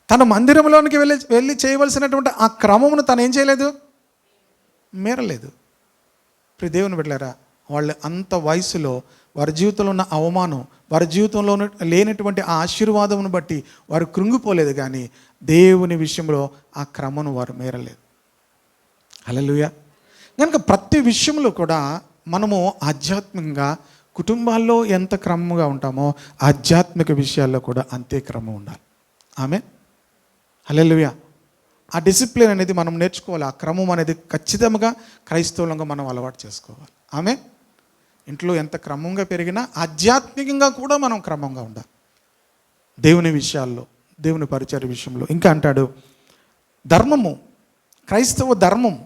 [SPEAKER 1] తన మందిరంలోనికి వెళ్ళి చేయవలసినటువంటి ఆ క్రమమును తను ఏం చేయలేదు, మీరలేదు. ప్రియ దేవుని బిడ్డలారా, వాళ్ళు అంత వయసులో వారి జీవితంలో ఉన్న అవమానం, వారి జీవితంలో లేనటువంటి ఆ ఆశీర్వాదమును బట్టి వారు కృంగిపోలేదు, కానీ దేవుని విషయంలో ఆ క్రమను వారు మీరలేదు. హల్లెలూయా. కనుక ప్రతి విషయంలో కూడా మనము ఆధ్యాత్మికంగా కుటుంబాల్లో ఎంత క్రమంగా ఉంటామో ఆధ్యాత్మిక విషయాల్లో కూడా అంతే క్రమం ఉండాలి. ఆమె హల్లెలూయా. ఆ డిసిప్లిన్ అనేది మనం నేర్చుకోవాలి. ఆ క్రమం అనేది ఖచ్చితంగా క్రైస్తవులంగా మనం అలవాటు చేసుకోవాలి. ఆమె ఇంట్లో ఎంత క్రమంగా పెరిగినా ఆధ్యాత్మికంగా కూడా మనం క్రమంగా ఉండాలి. దేవుని విషయాల్లో, దేవుని పరిచర్య విషయంలో. ఇంకా అంటాడు ధర్మము, క్రైస్తవ ధర్మం.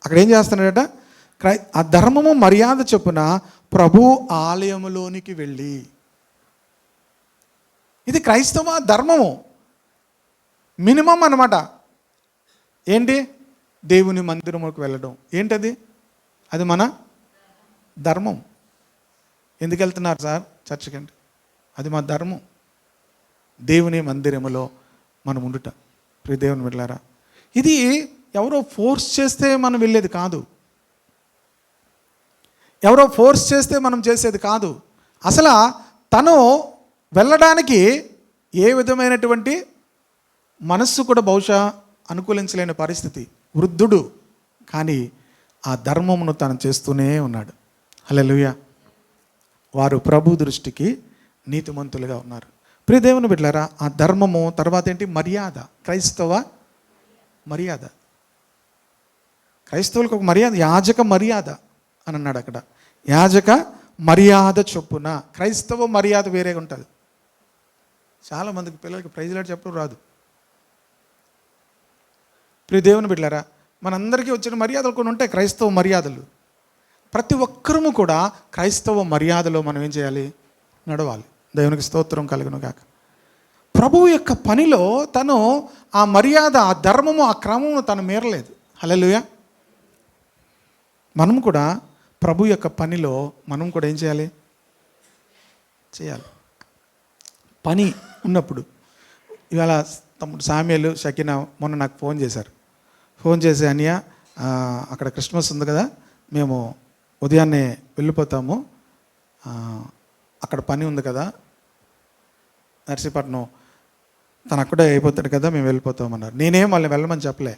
[SPEAKER 1] అక్కడ ఏం చేస్తున్నాడట, ఆ ధర్మము మర్యాద చొప్పున ప్రభు ఆలయములోనికి వెళ్ళి. ఇది క్రైస్తవ ధర్మము. మినిమం అన్నమాట. ఏంటి? దేవుని మందిరములకు వెళ్ళడం. ఏంటది? అది మన ధర్మం. ఎందుకు వెళ్తున్నారు సార్ చర్చికి అంటే? అది మా ధర్మం. దేవుని మందిరములో మనం ఉండుట. ప్రియ దేవుని బిడ్డలారా, ఇది ఎవరో ఫోర్స్ చేస్తే మనం వెళ్ళేది కాదు, ఎవరో ఫోర్స్ చేస్తే మనం చేసేది కాదు. అసలు తను వెళ్ళడానికి ఏ విధమైనటువంటి మనస్సు కూడా బహుశా అనుకూలించలేని పరిస్థితి, వృద్ధుడు, కానీ ఆ ధర్మమును తను చేస్తూనే ఉన్నాడు. హల్లెలూయా. వారు ప్రభు దృష్టికి నీతిమంతులుగా ఉన్నారు. ప్రియ దేవుని బిడ్డలారా, ఆ ధర్మము తర్వాత ఏంటి? మర్యాద. క్రైస్తవ మర్యాద. క్రైస్తవులకు ఒక మర్యాద, యాజక మర్యాద అని అన్నాడు అక్కడ. యాజక మర్యాద చొప్పున. క్రైస్తవ మర్యాద వేరేగా ఉంటుంది. చాలామందికి పిల్లలకి ప్రైజ్ లాట్ చెప్పడం రాదు. ప్రియ దేవుని బిడ్డలారా, మనందరికీ వచ్చిన మర్యాదలు కొన్ని ఉంటాయి, క్రైస్తవ మర్యాదలు. ప్రతి ఒక్కరము కూడా క్రైస్తవ మర్యాదలో మనం ఏం చేయాలి? నడవాలి. దేవునికి స్తోత్రం కలుగును గాక. ప్రభువు యొక్క పనిలో తను ఆ మర్యాద, ఆ ధర్మము, ఆ క్రమము తను మీరలేదు. హల్లెలూయా. మనం కూడా ప్రభు యొక్క పనిలో మనం కూడా ఏం చేయాలి? చేయాలి. పని ఉన్నప్పుడు ఇవాళ తమ్ముడు సామ్యులు, షకీనా మొన్న నాకు ఫోన్ చేశారు. ఫోన్ చేసి, అన్నయ్య అక్కడ క్రిస్మస్ ఉంది కదా, మేము ఉదయాన్నే వెళ్ళిపోతాము, అక్కడ పని ఉంది కదా నర్సీపట్నం, తను అక్కడే అయిపోతాడు కదా, మేము వెళ్ళిపోతామన్నారు. నేనేం వాళ్ళని వెళ్ళమని చెప్పలే.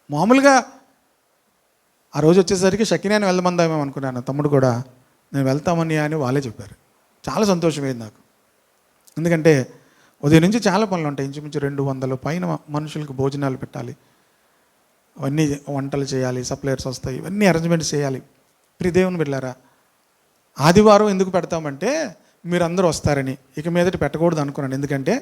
[SPEAKER 1] మామూలుగా ఆ రోజు వచ్చేసరికి షకీనాని వెళ్ళమందామేమో అనుకున్నాను. తమ్ముడు కూడా నేను వెళ్తామని అని వాళ్ళే చెప్పారు. చాలా సంతోషమైంది నాకు. ఎందుకంటే ఉదయం నుంచి చాలా పనులు ఉంటాయి. ఇంచుమించు 200 పైన మనుషులకు భోజనాలు పెట్టాలి, అవన్నీ వంటలు చేయాలి, సప్లయర్స్ వస్తాయి, ఇవన్నీ అరేంజ్మెంట్స్ చేయాలి. ప్రియ దేవుని బిడ్డలారా, ఆదివారం ఎందుకు పెడతామంటే మీరు అందరూ వస్తారని. ఇక మీదట పెట్టకూడదు అనుకున్నాను. ఎందుకంటే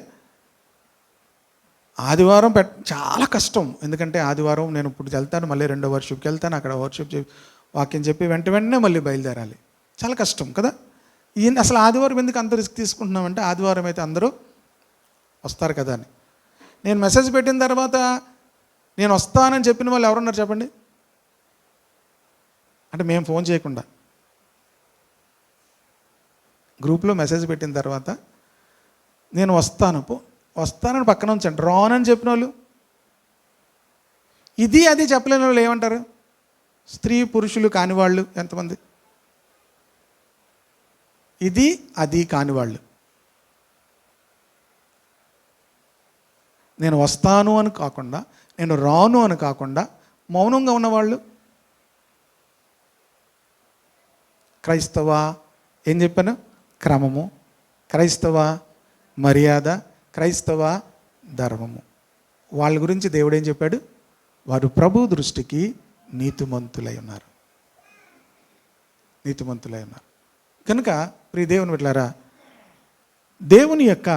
[SPEAKER 1] ఆదివారం చాలా కష్టం. ఎందుకంటే ఆదివారం నేను ఇప్పుడు వెళ్తాను, మళ్ళీ 2వ వర్షిప్కి వెళ్తాను, అక్కడ వర్షిప్ వాక్యం చెప్పి వెంటనే మళ్ళీ బయలుదేరాలి. చాలా కష్టం కదా. అసలు ఆదివారం ఎందుకు అంత రిస్క్ తీసుకుంటున్నామంటే ఆదివారం అయితే అందరూ వస్తారు కదా అని. నేను మెసేజ్ పెట్టిన తర్వాత నేను వస్తానని చెప్పిన వాళ్ళు ఎవరున్నారు చెప్పండి? అంటే మేము ఫోన్ చేయకుండా గ్రూప్లో మెసేజ్ పెట్టిన తర్వాత నేను వస్తానని పక్కన ఉంచండి, రానని చెప్పిన వాళ్ళు, ఇది అది చెప్పలేని వాళ్ళు ఏమంటారు? స్త్రీ పురుషులు కానివాళ్ళు ఎంతమంది? ఇది అది కానివాళ్ళు. నేను వస్తాను అని కాకుండా, నేను రాను అని కాకుండా మౌనంగా ఉన్నవాళ్ళు క్రైస్తవ, ఏం చెప్పాను? క్రమము, క్రైస్తవ మర్యాద, క్రైస్తవ ధర్మము. వాళ్ళ గురించి దేవుడు ఏం చెప్పాడు? వారు ప్రభు దృష్టికి నీతిమంతులై ఉన్నారు. నీతిమంతులై ఉన్నారు. కనుక ప్రియ దేవుని బిడ్డలారా, దేవుని యొక్క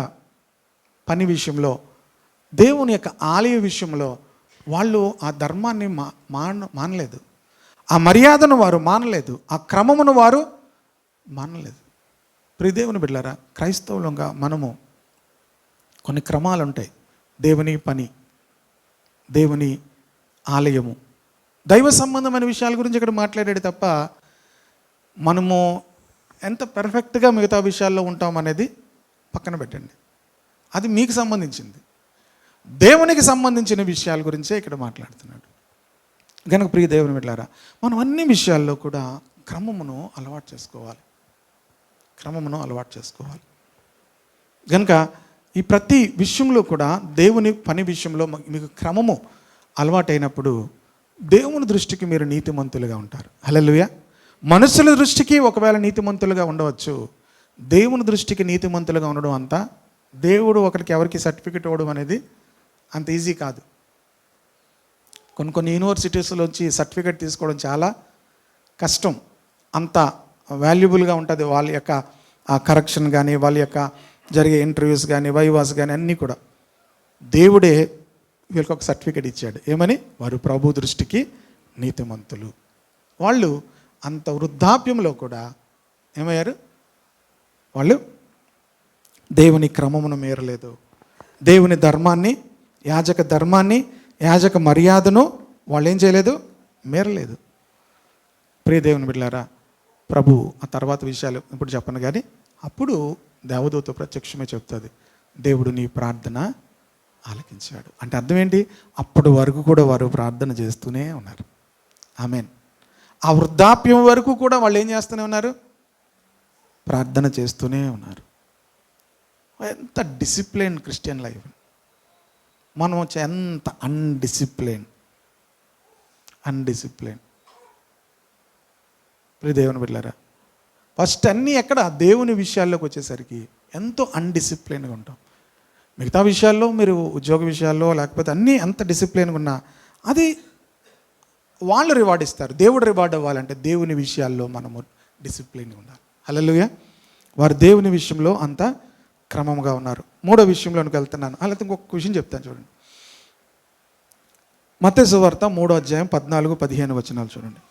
[SPEAKER 1] పని విషయంలో, దేవుని యొక్క ఆలయ విషయంలో వాళ్ళు ఆ ధర్మాన్ని మానలేదు, ఆ మర్యాదను వారు మానలేదు, ఆ క్రమమును వారు మానలేదు. ప్రియ దేవుని బిడ్డలారా, క్రైస్తవులంగా మనము కొన్ని క్రమాలు ఉంటాయి. దేవుని పని, దేవుని ఆలయము, దైవ సంబంధమైన విషయాల గురించి ఇక్కడ మాట్లాడాడు తప్ప మనము ఎంత పర్ఫెక్ట్గా మిగతా విషయాల్లో ఉంటాం అనేది పక్కన పెట్టండి. అది మీకు సంబంధించింది. దేవునికి సంబంధించిన విషయాల గురించే ఇక్కడ మాట్లాడుతున్నాడు. కనుక ప్రియ దేవుని బిడ్డలారా, మనం అన్ని విషయాల్లో కూడా క్రమమును అలవాటు చేసుకోవాలి. క్రమమును అలవాటు చేసుకోవాలి. కనుక ఈ ప్రతి విషయంలో కూడా దేవుని పని విషయంలో మీకు క్రమము అలవాటైనప్పుడు దేవుని దృష్టికి మీరు నీతిమంతులుగా ఉంటారు. హల్లెలూయా. మనుషుల దృష్టికి ఒకవేళ నీతిమంతులుగా ఉండవచ్చు, దేవుని దృష్టికి నీతిమంతులుగా ఉండడం అంతా, దేవుడు ఒకరికి ఎవరికి సర్టిఫికెట్ ఇవ్వడం అనేది అంత ఈజీ కాదు. కొన్ని యూనివర్సిటీస్లోంచి సర్టిఫికెట్ తీసుకోవడం చాలా కష్టం. అంత వాల్యుబుల్గా ఉంటుంది వాళ్ళ యొక్క కరెక్షన్ కానీ, వాళ్ళ యొక్క జరిగే ఇంటర్వ్యూస్ కానీ, వైవాస్ కానీ అన్నీ కూడా. దేవుడే వీళ్ళకి ఒక సర్టిఫికెట్ ఇచ్చాడు. ఏమని? వారు ప్రభు దృష్టికి నీతిమంతులు. వాళ్ళు అంత వృద్ధాప్యంలో కూడా ఏమయ్యారు? వాళ్ళు దేవుని క్రమమును మీరలేదు, దేవుని ధర్మాన్ని, యాజక ధర్మాన్ని, యాజక మర్యాదను వాళ్ళు ఏం చేయలేదు? మీరలేదు. ప్రియ దేవుని బిడ్డలారా, ప్రభు ఆ తర్వాత విషయాలు ఇప్పుడు చెప్పను కానీ అప్పుడు దేవదూత ప్రత్యక్షమే చెప్తుంది, దేవుడు నీ ప్రార్థన ఆలకించాడు. అంటే అర్థం ఏంటి? అప్పటి వరకు కూడా వారు ప్రార్థన చేస్తూనే ఉన్నారు. ఆమేన్. ఆ వృద్ధాప్యం వరకు కూడా వాళ్ళు ఏం చేస్తూనే ఉన్నారు? ప్రార్థన చేస్తూనే ఉన్నారు. ఎంత డిసిప్లైన్ క్రిస్టియన్ లైఫ్. మనం వచ్చి ఎంత అన్డిసిప్లైన్. ప్రియ దేవుని బిడ్డలారా, ఫస్ట్ అన్నీ ఎక్కడ? దేవుని విషయాల్లోకి వచ్చేసరికి ఎంతో అన్డిసిప్లైన్గా ఉంటాం. మిగతా విషయాల్లో మీరు ఉద్యోగ విషయాల్లో లేకపోతే అన్నీ ఎంత డిసిప్లైన్గా ఉన్నా అది వాళ్ళు రివార్డ్ ఇస్తారు. దేవుడు రివార్డ్ అవ్వాలంటే దేవుని విషయాల్లో మనము డిసిప్లిన్ ఉండాలి. హల్లెలూయా. వారు దేవుని విషయంలో అంత క్రమంగా ఉన్నారు. మూడో విషయంలోనికి వెళ్తున్నాను. అలాగే ఇంకొక విషయం చెప్తాను చూడండి. మత్తయి సువార్త 3:14-15 చూడండి.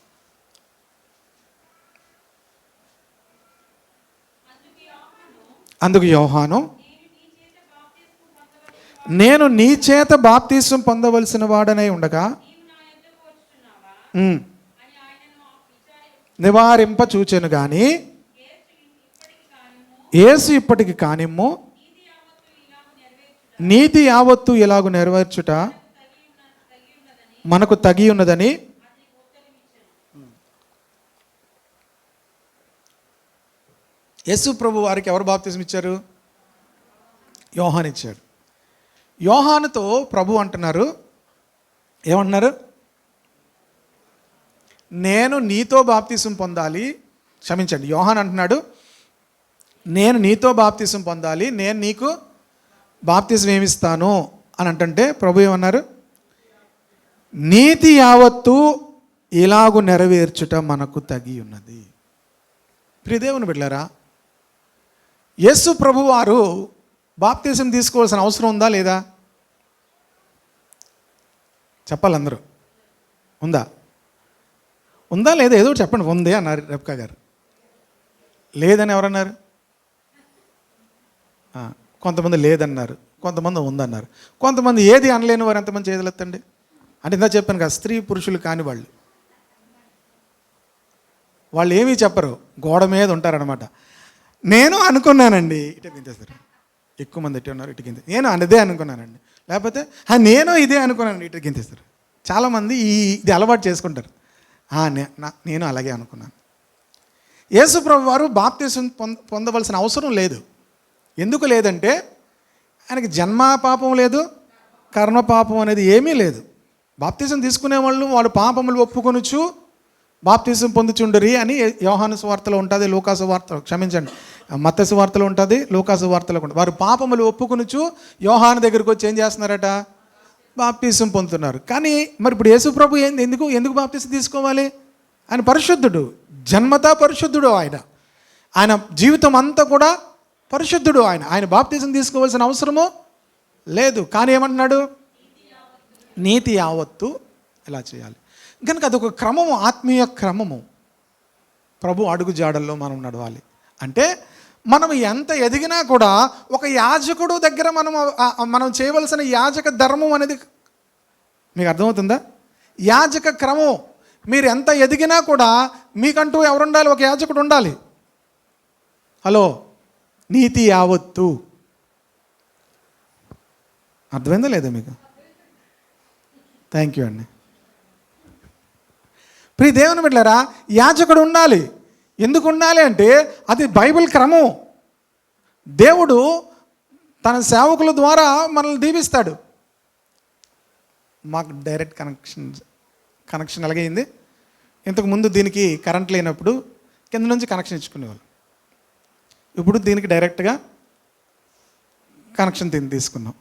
[SPEAKER 1] అందుకు యోహాను, నేను నీ చేత బాప్తీసం పొందవలసిన వాడనై ఉండగా నివారింప చూచెను గాని యేసు ఇప్పటికి కానిమ్ము, నీతి యావత్తు ఇలాగు నెరవేర్చుట మనకు తగి ఉన్నదని. యేసు ప్రభు వారికి ఎవరు బాప్తిజం ఇచ్చారు? యోహాను ఇచ్చాడు. యోహానుతో ప్రభు అంటున్నారు, ఏమంటున్నారు? నేను నీతో బాప్తిజం పొందాలి. క్షమించండి, యోహాను అంటున్నాడు, నేను నీతో బాప్తిజం పొందాలి, నేను నీకు బాప్తిజం ఏమిస్తాను అని అంటుంటే ప్రభు ఏమన్నారు? నీతి యావత్తు ఇలాగు నెరవేర్చుట మనకు తగి ఉన్నది. ప్రియదేవుని బిడ్డలారా, యేసు ప్రభు వారు బాప్తిజం తీసుకోవాల్సిన అవసరం ఉందా లేదా? చెప్పాలి అందరూ. ఉందా? ఉందా లేదా? ఏదో చెప్పండి. ఉంది అన్నారు రెబ్కా గారు. లేదని ఎవరన్నారు? కొంతమంది లేదన్నారు, కొంతమంది ఉందన్నారు, కొంతమంది ఏది అనలేని వారు ఎంతమంది చేయగలుగుతండి? అంటే ఇందా చెప్పాను కదా, స్త్రీ పురుషులు కాని వాళ్ళు ఏమీ చెప్పరు, గోడ మీద ఉంటారనమాట. నేను అనుకున్నానండి, ఇటు గింతేస్తారు. ఎక్కువ మంది ఎట్టి ఉన్నారు, ఇటు గింత. నేను అదే అనుకున్నానండి, లేకపోతే నేను ఇదే అనుకున్నాను, ఇటు గింతేస్తారు. చాలామంది ఇది అలవాటు చేసుకుంటారు. నేను అలాగే అనుకున్నాను. యేసు ప్రభు వారు బాప్తిసం పొందవలసిన అవసరం లేదు. ఎందుకు లేదంటే ఆయనకి జన్మ పాపం లేదు, కర్మ పాపం అనేది ఏమీ లేదు. బాప్తిజం తీసుకునే వాళ్ళు పాపములు ఒప్పుకొనుచు బాప్తిజం పొందుచుండరి అని యోహాను సువార్తలో ఉంటుంది, లూకాసు వార్తలో, క్షమించండి, మత్తయి సువార్తలో ఉంటుంది, లూకాసు వార్తలో ఉంటుంది. వారు పాపములు ఒప్పుకొనుచు యోహాను దగ్గరికి వచ్చి ఏం చేస్తున్నారట? బాప్తిజం పొందుతున్నారు. కానీ మరి ఇప్పుడు యేసు ప్రభు ఎందుకు బాప్తిజం తీసుకోవాలి? ఆయన పరిశుద్ధుడు, జన్మతా పరిశుద్ధుడు. ఆయన జీవితం అంతా కూడా పరిశుద్ధుడు. ఆయన బాప్తిజం తీసుకోవాల్సిన అవసరము లేదు. కానీ ఏమంటున్నాడు? నీతి యావత్తు ఇలా చేయాలి. కనుక అదొక క్రమము, ఆత్మీయ క్రమము. ప్రభు అడుగు జాడల్లో మనం నడవాలి. అంటే మనం ఎంత ఎదిగినా కూడా ఒక యాజకుడు దగ్గర మనం చేయవలసిన యాజక ధర్మం అనేది మీకు అర్థమవుతుందా? యాజక క్రమం. మీరు ఎంత ఎదిగినా కూడా మీకంటూ ఎవరుండాలి? ఒక యాజకుడు ఉండాలి. హలో, నీతి యావత్తు. అర్థమైందా లేదా మీకు? థ్యాంక్ యూ అండి. ప్రియ దేవుని బిడ్డలారా, యాజకుడు ఉండాలి. ఎందుకు ఉండాలి అంటే అది బైబిల్ క్రమం. దేవుడు తన సేవకుల ద్వారా మనల్ని దీవిస్తాడు. మాకు డైరెక్ట్ కనెక్షన్ ఎలాగైంది? ఇంతకుముందు దీనికి కరెంట్ లేనప్పుడు కింద నుంచి కనెక్షన్ ఇచ్చుకునేవాళ్ళు. ఇప్పుడు దీనికి డైరెక్ట్గా కనెక్షన్ తీసుకున్నాం.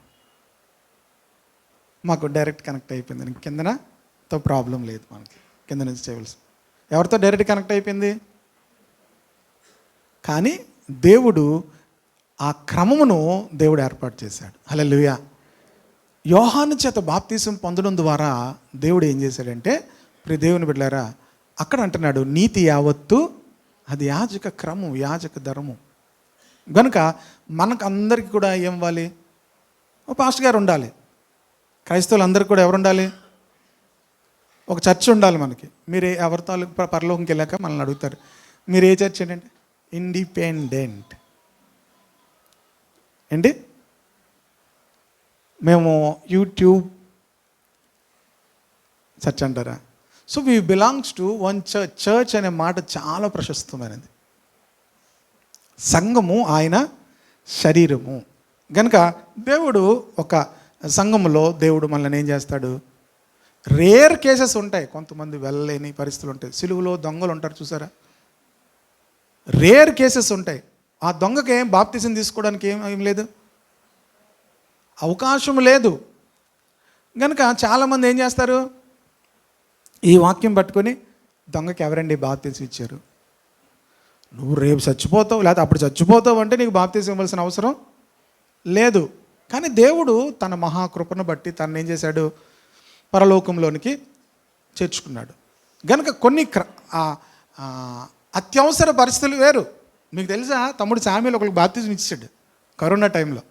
[SPEAKER 1] మాకు డైరెక్ట్ కనెక్ట్ అయిపోయింది. కిందనతో ప్రాబ్లం లేదు, మనకి కింద నుంచి చేయవలసి. ఎవరితో డైరెక్ట్ కనెక్ట్ అయిపోయింది? కానీ దేవుడు ఆ క్రమమును దేవుడు ఏర్పాటు చేశాడు. హల్లెలూయా. యోహాను చేత బాప్తిసం పొందడం ద్వారా దేవుడు ఏం చేశాడంటే, ప్రియ దేవుని బిడ్డలారా, అక్కడ అంటున్నాడు నీతి యావత్తు, అది యాజక క్రమం, యాజక ధర్మం. కనుక మనకు అందరికీ కూడా ఏం ఇవ్వాలి? ఒక పాస్టర్ గారు ఉండాలి. క్రైస్తవులు అందరికీ కూడా ఎవరు ఉండాలి? ఒక చర్చ్ ఉండాలి మనకి. మీరు ఎవరితో పరలోకంకి వెళ్ళాక మనల్ని అడుగుతారు, మీరు ఏ చర్చ్ ఏంటంటే? ఇండిపెండెంట్ ఏంటి? మేము యూట్యూబ్ చర్చ్ అంటారా? So we belongs to one church. Church అనే మాట చాలా ప్రశస్తమైనది. సంఘము ఆయన శరీరము. కనుక దేవుడు ఒక సంఘములో దేవుడు మనల్ని ఏం చేస్తాడు? రేర్ కేసెస్ ఉంటాయి, కొంతమంది వెళ్ళలేని పరిస్థితులు ఉంటాయి. సిలువలో దొంగలు ఉంటారు చూసారా? రేర్ కేసెస్ ఉంటాయి. ఆ దొంగకి ఏం బాప్తిజం తీసుకోవడానికి ఏం లేదు, అవకాశం లేదు. కనుక చాలామంది ఏం చేస్తారు? ఈ వాక్యం పట్టుకొని దొంగకి ఎవరండి బాప్తీసం ఇచ్చారు? నువ్వు రేపు చచ్చిపోతావు, లేకపోతే అప్పుడు చచ్చిపోతావు అంటే నీకు బాప్తీసం ఇవ్వాల్సిన అవసరం లేదు. కానీ దేవుడు తన మహాకృపను బట్టి తను ఏం చేశాడు? పరలోకంలోనికి చేర్చుకున్నాడు. కనుక కొన్ని అత్యవసర పరిస్థితులు వేరు. మీకు తెలుసా, తమ్ముడు శామ్యూల్ ఒకరికి బాప్తీసం ఇచ్చాడు కరోనా టైంలో.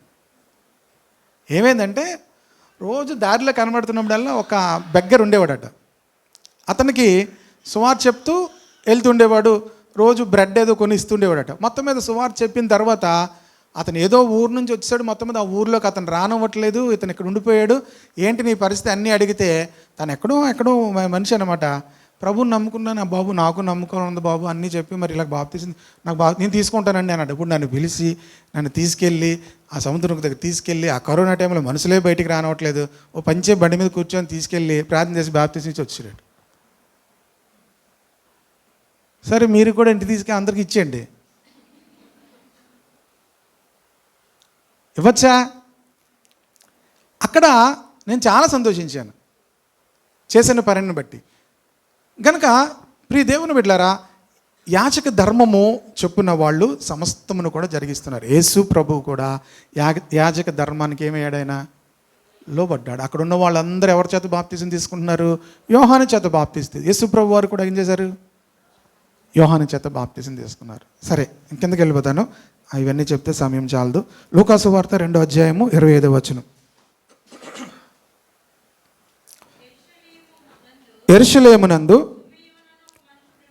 [SPEAKER 1] ఏమైందంటే రోజు దారిలో కనబడుతున్నప్పుడల్లా ఒక బెగ్గర్ ఉండేవాడట. అతనికి సువార్త చెప్తూ వెళ్తుండేవాడు. రోజు బ్రెడ్ ఏదో కొని ఇస్తుండేవాడట. మొత్తం మీద సువార్త చెప్పిన తర్వాత అతను ఏదో ఊరు నుంచి వచ్చాడు. మొత్తం మీద ఆ ఊర్లోకి అతను రానివ్వట్లేదు. ఇతను ఇక్కడ ఉండిపోయాడు. ఏంటి నీ పరిస్థితి అన్నీ అడిగితే తను ఎక్కడో మనిషి అనమాట. ప్రభుని నమ్ముకున్నాను బాబు, నాకు నమ్మకం ఉంది బాబు అన్నీ చెప్పి, మరి ఇలా బాప్తీసం నేను తీసుకుంటానండి అన్నాడు. ఇప్పుడు నన్ను పిలిచి నన్ను తీసుకెళ్ళి ఆ సముద్రం దగ్గర తీసుకెళ్ళి, ఆ కరోనా టైంలో మనుషులే బయటికి రానివ్వట్లేదు, ఓ పంచే బండి మీద కూర్చొని తీసుకెళ్ళి ప్రార్థన చేసి బాప్తీసం ఇచ్చి వచ్చాడు. సరే మీరు కూడా ఇంటికి తీసుకెళ్ళి అందరికి ఇచ్చేయండి. ఇవ్వచ్చా? అక్కడ నేను చాలా సంతోషించాను చేసిన పనిని బట్టి. కనుక ప్రియ దేవుని బిడ్డలారా, యాజక ధర్మము చెప్పున్న వాళ్ళు సమస్తమును కూడా జరిగిస్తున్నారు. యేసు ప్రభువు కూడా యాజక ధర్మానికి ఏమయ్యాడైనా లోబడ్డాడు. అక్కడ ఉన్న వాళ్ళందరూ ఎవరి చేత బాప్తీసం తీసుకుంటున్నారు? యోహాను చేత బాప్తీసం. యేసు ప్రభు వారు కూడా ఏం చేశారు? యోహాను చేత బాప్తీసం తీసుకున్నారు. సరే, ఇంకెందుకు వెళ్ళిపోతాను, ఇవన్నీ చెప్తే సమయం చాలదు. లూకాసు వార్త 2వ అధ్యాయము 25వ వచనం. యెరూషలేమునందు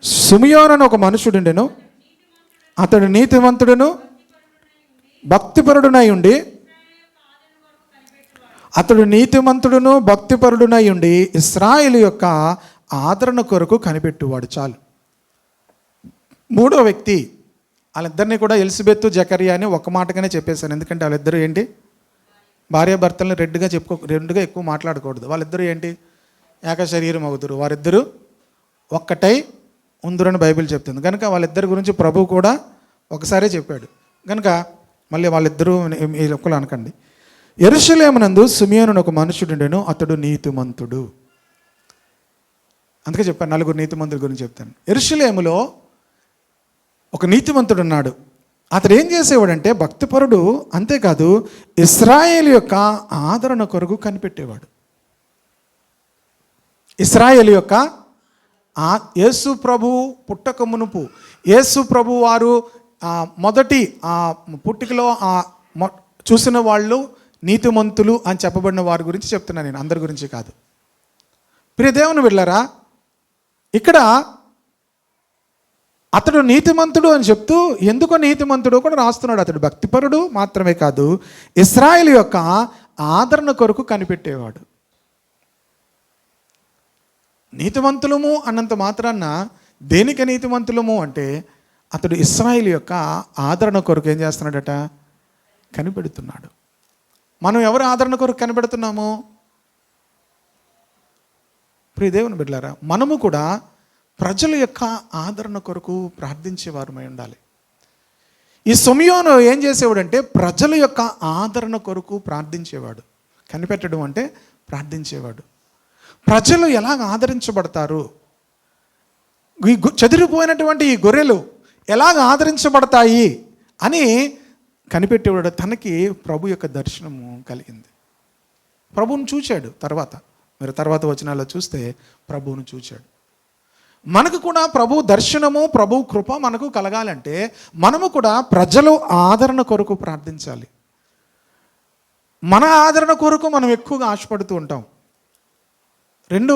[SPEAKER 1] సిమియోను ఒక మనుషుడుండెను. అతడు నీతిమంతుడును భక్తిపరుడునై ఉండి ఇశ్రాయేలు యొక్క ఆదరణ కొరకు కనిపెట్టువాడు. చాలు. మూడో వ్యక్తి, వాళ్ళిద్దరినీ కూడా ఎలిజబెత్ జకరియా అని ఒక మాటగానే చెప్పేశాను. ఎందుకంటే వాళ్ళిద్దరూ ఏంటి? భార్యాభర్తలను రెండుగా ఎక్కువ మాట్లాడకూడదు. వాళ్ళిద్దరూ ఏంటి? ఏక శరీరం అవుతురు. వారిద్దరూ ఒక్కటై ఉందురని బైబిల్ చెప్తుంది. కనుక వాళ్ళిద్దరి గురించి ప్రభువు కూడా ఒకసారే చెప్పాడు. కనుక మళ్ళీ వాళ్ళిద్దరూ ఈ లెక్కలు అనకండి. యెరూషలేమునందు సిమియోను ఒక మనుషుడుండెను. అతడు నీతిమంతుడు. అందుకే చెప్పాను, 4 నీతిమంతుల గురించి చెప్తాను. యెరూషలేములో ఒక నీతిమంతుడు ఉన్నాడు. అతడు ఏం చేసేవాడంటే భక్తిపరుడు, అంతేకాదు ఇశ్రాయేలు యొక్క ఆదరణ కొరకు కనిపెట్టేవాడు. ఇశ్రాయేలు యొక్క యేసు ప్రభు పుట్టక మునుపు యేసు ప్రభు వారు మొదటి పుట్టికలో చూసిన వాళ్ళు నీతిమంతులు అని చెప్పబడిన వారి గురించి చెప్తున్నాను నేను, అందరి గురించి కాదు. ప్రియ దేవుని బిడ్డలారా, ఇక్కడ అతడు నీతిమంతుడు అని చెప్తూ ఎందుకో నీతిమంతుడు కూడా రాస్తున్నాడు. అతడు భక్తిపరుడు మాత్రమే కాదు, ఇశ్రాయేలు యొక్క ఆదరణ కొరకు కనిపెట్టేవాడు. నీతిమంతులము అన్నంత మాత్రాన దేనికి నీతిమంతులము అంటే అతడు ఇశ్రాయేలు యొక్క ఆదరణ కొరకు ఏం చేస్తున్నాడట? కనిపెడుతున్నాడు. మనం ఎవరు ఆదరణ కొరకు కనిపెడుతున్నాము? ప్రియ దేవుని బిడ్డలారా, మనము కూడా ప్రజల యొక్క ఆదరణ కొరకు ప్రార్థించేవారమై ఉండాలి. ఈ సిమియోను ఏం చేసేవాడంటే ప్రజల యొక్క ఆదరణ కొరకు ప్రార్థించేవాడు. కనిపెట్టడం అంటే ప్రార్థించేవాడు. ప్రజలు ఎలాగ ఆదరించబడతారు, ఈ చెదిరిపోయినటువంటి ఈ గొర్రెలు ఎలాగ ఆదరించబడతాయి అని కనిపెట్టేవాడు. తనకి ప్రభు యొక్క దర్శనము కలిగింది. ప్రభువును చూచాడు. మీరు తర్వాత వచనాల్లో చూస్తే ప్రభువును చూచాడు. మనకు కూడా ప్రభు దర్శనము, ప్రభు కృప మనకు కలగాలంటే మనము కూడా ప్రజలు ఆదరణ కొరకు ప్రార్థించాలి. మన ఆదరణ కొరకు మనం ఎక్కువగా ఆశపడుతూ ఉంటాం. 2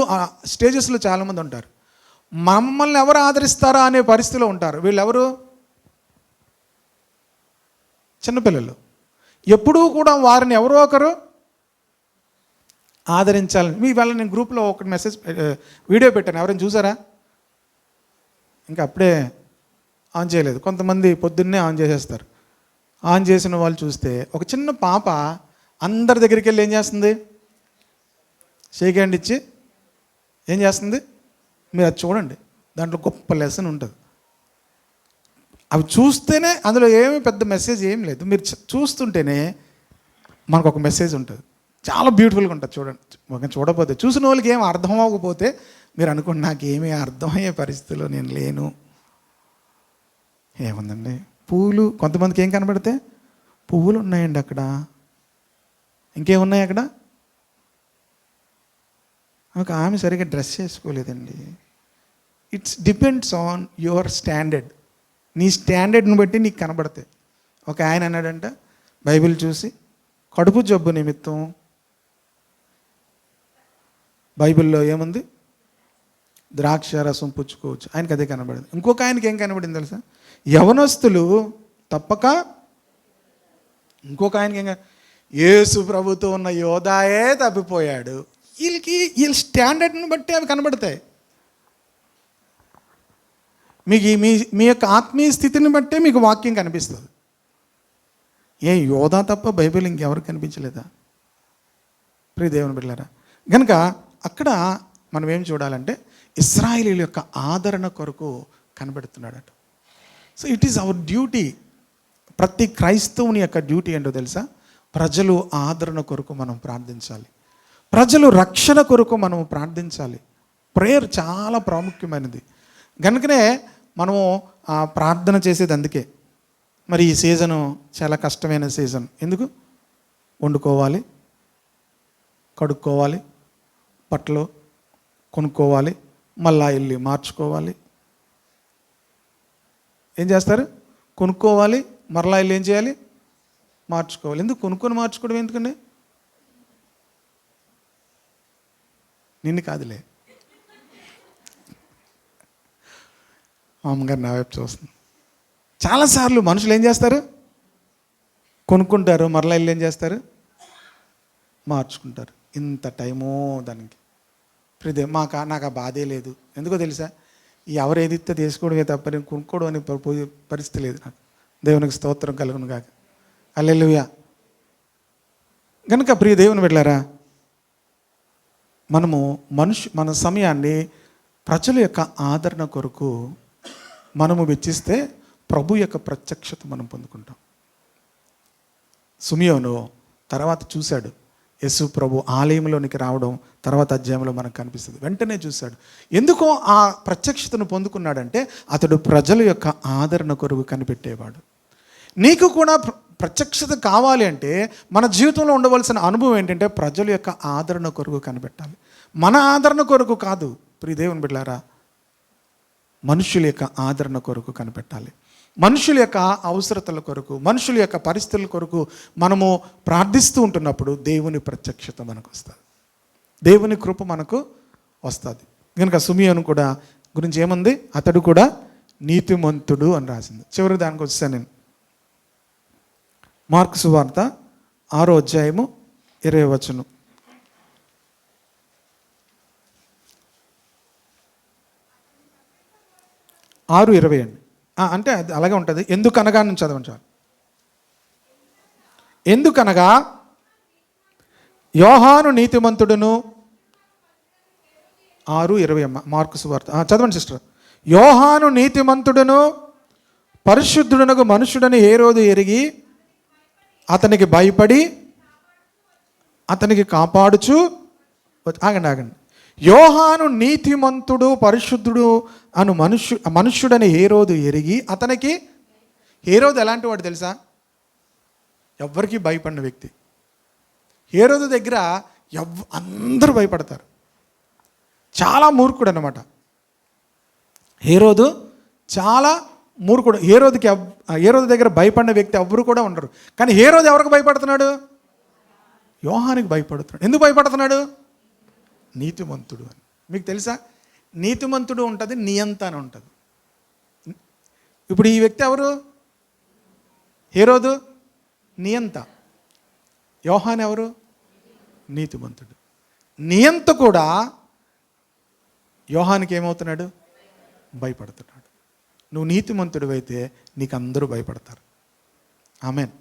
[SPEAKER 1] స్టేజెస్లో చాలామంది ఉంటారు. మమ్మల్ని ఎవరు ఆదరిస్తారా అనే పరిస్థితిలో ఉంటారు. వీళ్ళెవరు? చిన్నపిల్లలు. ఎప్పుడూ కూడా వారిని ఎవరో ఒకరు ఆదరించాలని. మీ వాళ్ళ నేను గ్రూప్లో ఒక వీడియో పెట్టాను, ఎవరైనా చూసారా? ఇంకా అప్పుడే ఆన్ చేయలేదు. కొంతమంది పొద్దున్నే ఆన్ చేసేస్తారు. ఆన్ చేసిన వాళ్ళు చూస్తే ఒక చిన్న పాప అందరి దగ్గరికి వెళ్ళి ఏం చేస్తుంది? షేక్ హ్యాండ్ ఇచ్చి ఏం చేస్తుంది? మీరు అది చూడండి, దాంట్లో గొప్ప లెసన్ ఉంటుంది. అవి చూస్తేనే, అందులో ఏమీ పెద్ద మెసేజ్ ఏం లేదు, మీరు చూస్తుంటేనే మనకు ఒక మెసేజ్ ఉంటుంది. చాలా బ్యూటిఫుల్గా ఉంటుంది. చూడండి, చూడకపోతే చూసిన వాళ్ళకి ఏం అర్థం అవ్వకపోతే మీరు అనుకోండి, నాకేమీ అర్థమయ్యే పరిస్థితిలో నేను లేను. ఏముందండి, పువ్వులు కొంతమందికి ఏం కనబడితే పువ్వులు ఉన్నాయండి అక్కడ. ఇంకేమున్నాయి అక్కడ? ఒక ఆమె సరిగ్గా డ్రెస్ చేసుకోలేదండి. It's depends on your standard. నీ స్టాండర్డ్ని బట్టి నీకు కనబడతాయి. ఒక ఆయన అన్నాడంట బైబిల్ చూసి, కడుపు జబ్బు నిమిత్తం బైబిల్లో ఏముంది? ద్రాక్ష రసం పుచ్చుకోవచ్చు. ఆయనకి అదే కనబడింది. ఇంకొక ఆయనకి ఏం కనబడింది తెలుసా? యవనస్తులు తప్పక. ఇంకొక ఆయనకి ఏం, యేసు ప్రభుతో ఉన్న యోధాయే తప్పిపోయాడు. వీళ్ళ స్టాండర్డ్ని బట్టి అవి కనబడతాయి. మీకు మీ యొక్క ఆత్మీయ స్థితిని బట్టే మీకు వాక్యం కనిపిస్తుంది. ఏ యోధా తప్ప బైబిల్ ఇంకెవరు కనిపించలేదా? ప్రియ దేవుని బిడ్డలారా, కనుక అక్కడ మనం ఏం చూడాలంటే ఇశ్రాయేలీయుల యొక్క ఆదరణ కొరకు కనబడుతున్నాడట. So it is our duty. ప్రతి క్రైస్తవుని యొక్క డ్యూటీ ఏంటో తెలుసా? ప్రజలు ఆదరణ కొరకు మనం ప్రార్థించాలి. ప్రజలు రక్షణ కొరకు మనం ప్రార్థించాలి. ప్రేయర్ చాలా ప్రాముఖ్యమైనది. కనుకనే మనము ప్రార్థన చేసేది అందుకే. మరి ఈ సీజను చాలా కష్టమైన సీజన్. ఎందుకు? వండుకోవాలి, కడుక్కోవాలి, బట్టలు కొనుక్కోవాలి, మళ్ళా వెళ్ళి మార్చుకోవాలి. ఏం చేస్తారు? కొనుక్కోవాలి, మరలా వెళ్ళి ఏం చేయాలి? మార్చుకోవాలి. ఎందుకు కొనుక్కొని మార్చుకోవడం? ఎందుకండి? నిన్ను కాదులే, అమ్మగారు నా వైపు చూస్తుంది. చాలాసార్లు మనుషులు ఏం చేస్తారు? కొనుక్కుంటారు, మరలా వెళ్ళి ఏం చేస్తారు? మార్చుకుంటారు. ఇంత టైమో దానికి. నాకు ఆ బాధే లేదు. ఎందుకో తెలుసా? ఎవరు ఏది ఇస్తే తీసుకోవడమే తప్ప నేను కొనుక్కోవడం అనే పరిస్థితి లేదు నాకు. దేవునికి స్తోత్రం కలుగును గాక. హల్లెలూయా. కనుక ప్రియ దేవుని బిడ్డలారా, మనము మన సమయాన్ని ప్రజల యొక్క ఆదరణ కొరకు మనము వెచ్చిస్తే ప్రభు యొక్క ప్రత్యక్షత మనం పొందుకుంటాం. సిమియోను తర్వాత చూశాడు యేసు ప్రభు ఆలయంలోనికి రావడం, తర్వాత అధ్యాయంలో మనకు కనిపిస్తుంది. వెంటనే చూశాడు. ఎందుకో ఆ ప్రత్యక్షతను పొందుకున్నాడంటే అతడు ప్రజల యొక్క ఆదరణ కొరకు కనిపెట్టేవాడు. నీకు కూడా ప్రత్యక్షత కావాలి అంటే మన జీవితంలో ఉండవలసిన అనుభవం ఏంటంటే ప్రజల యొక్క ఆదరణ కొరకు కనిపెట్టాలి. మన ఆదరణ కొరకు కాదు ప్రియ దేవుని బిడ్డలారా, మనుషుల యొక్క ఆదరణ కొరకు కనిపెట్టాలి. మనుషుల యొక్క అవసరతల కొరకు, మనుషుల యొక్క పరిస్థితుల కొరకు మనము ప్రార్థిస్తూ ఉంటున్నప్పుడు దేవుని ప్రత్యక్షత మనకు వస్తుంది, దేవుని కృప మనకు వస్తుంది. కనుక సిమియోను కూడా గురించి ఏముంది? అతడు కూడా నీతిమంతుడు అని రాసింది. చివరికి దానికి వచ్చాను నేను. మార్కు సువార్త 6వ అధ్యాయము 20వ వచనం. 6:20 అండి. అంటే అది అలాగే ఉంటుంది. ఎందుకనగా నుంచి చదవండి చాలు. ఎందుకనగా యోహాను నీతిమంతుడును. 6:20 అమ్మ, మార్కు సువార్త. చదవండి సిస్టర్. యోహాను నీతిమంతుడును పరిశుద్ధుడునకు మనుషుడని హేరోదు ఎరిగి అతనికి భయపడి అతనికి కాపాడుచు. ఆగండి. యోహాను నీతిమంతుడు పరిశుద్ధుడు అను మనుష్యుడని హేరోదు ఎరిగి అతనికి. హేరోదు ఎలాంటి వాడు తెలుసా? ఎవ్వరికీ భయపడిన వ్యక్తి. హేరోదు దగ్గర అందరూ భయపడతారు. చాలా మూర్ఖుడు అన్నమాట హేరోదు. చాలా మూర్ఖుడు. హేరోదు దగ్గర భయపడిన వ్యక్తి ఎవ్వరు కూడా ఉండరు. కానీ హేరోదు ఎవరికి భయపడుతున్నాడు? యోహానికి భయపడుతున్నాడు. ఎందుకు భయపడుతున్నాడు? నీతిమంతుడు అని. మీకు తెలుసా, నీతిమంతుడు ఉంటుంది, నియంత అని ఉంటుంది. ఇప్పుడు ఈ వ్యక్తి ఎవరు? హేరోదు నియంత, యోహాన్ ఎవరు? నీతిమంతుడు. నియంత కూడా యోహానికి ఏమవుతున్నాడు? భయపడుతున్నాడు. నువ్వు నీతిమంతుడు అయితే నీకు అందరూ భయపడతారు. ఆమెన్.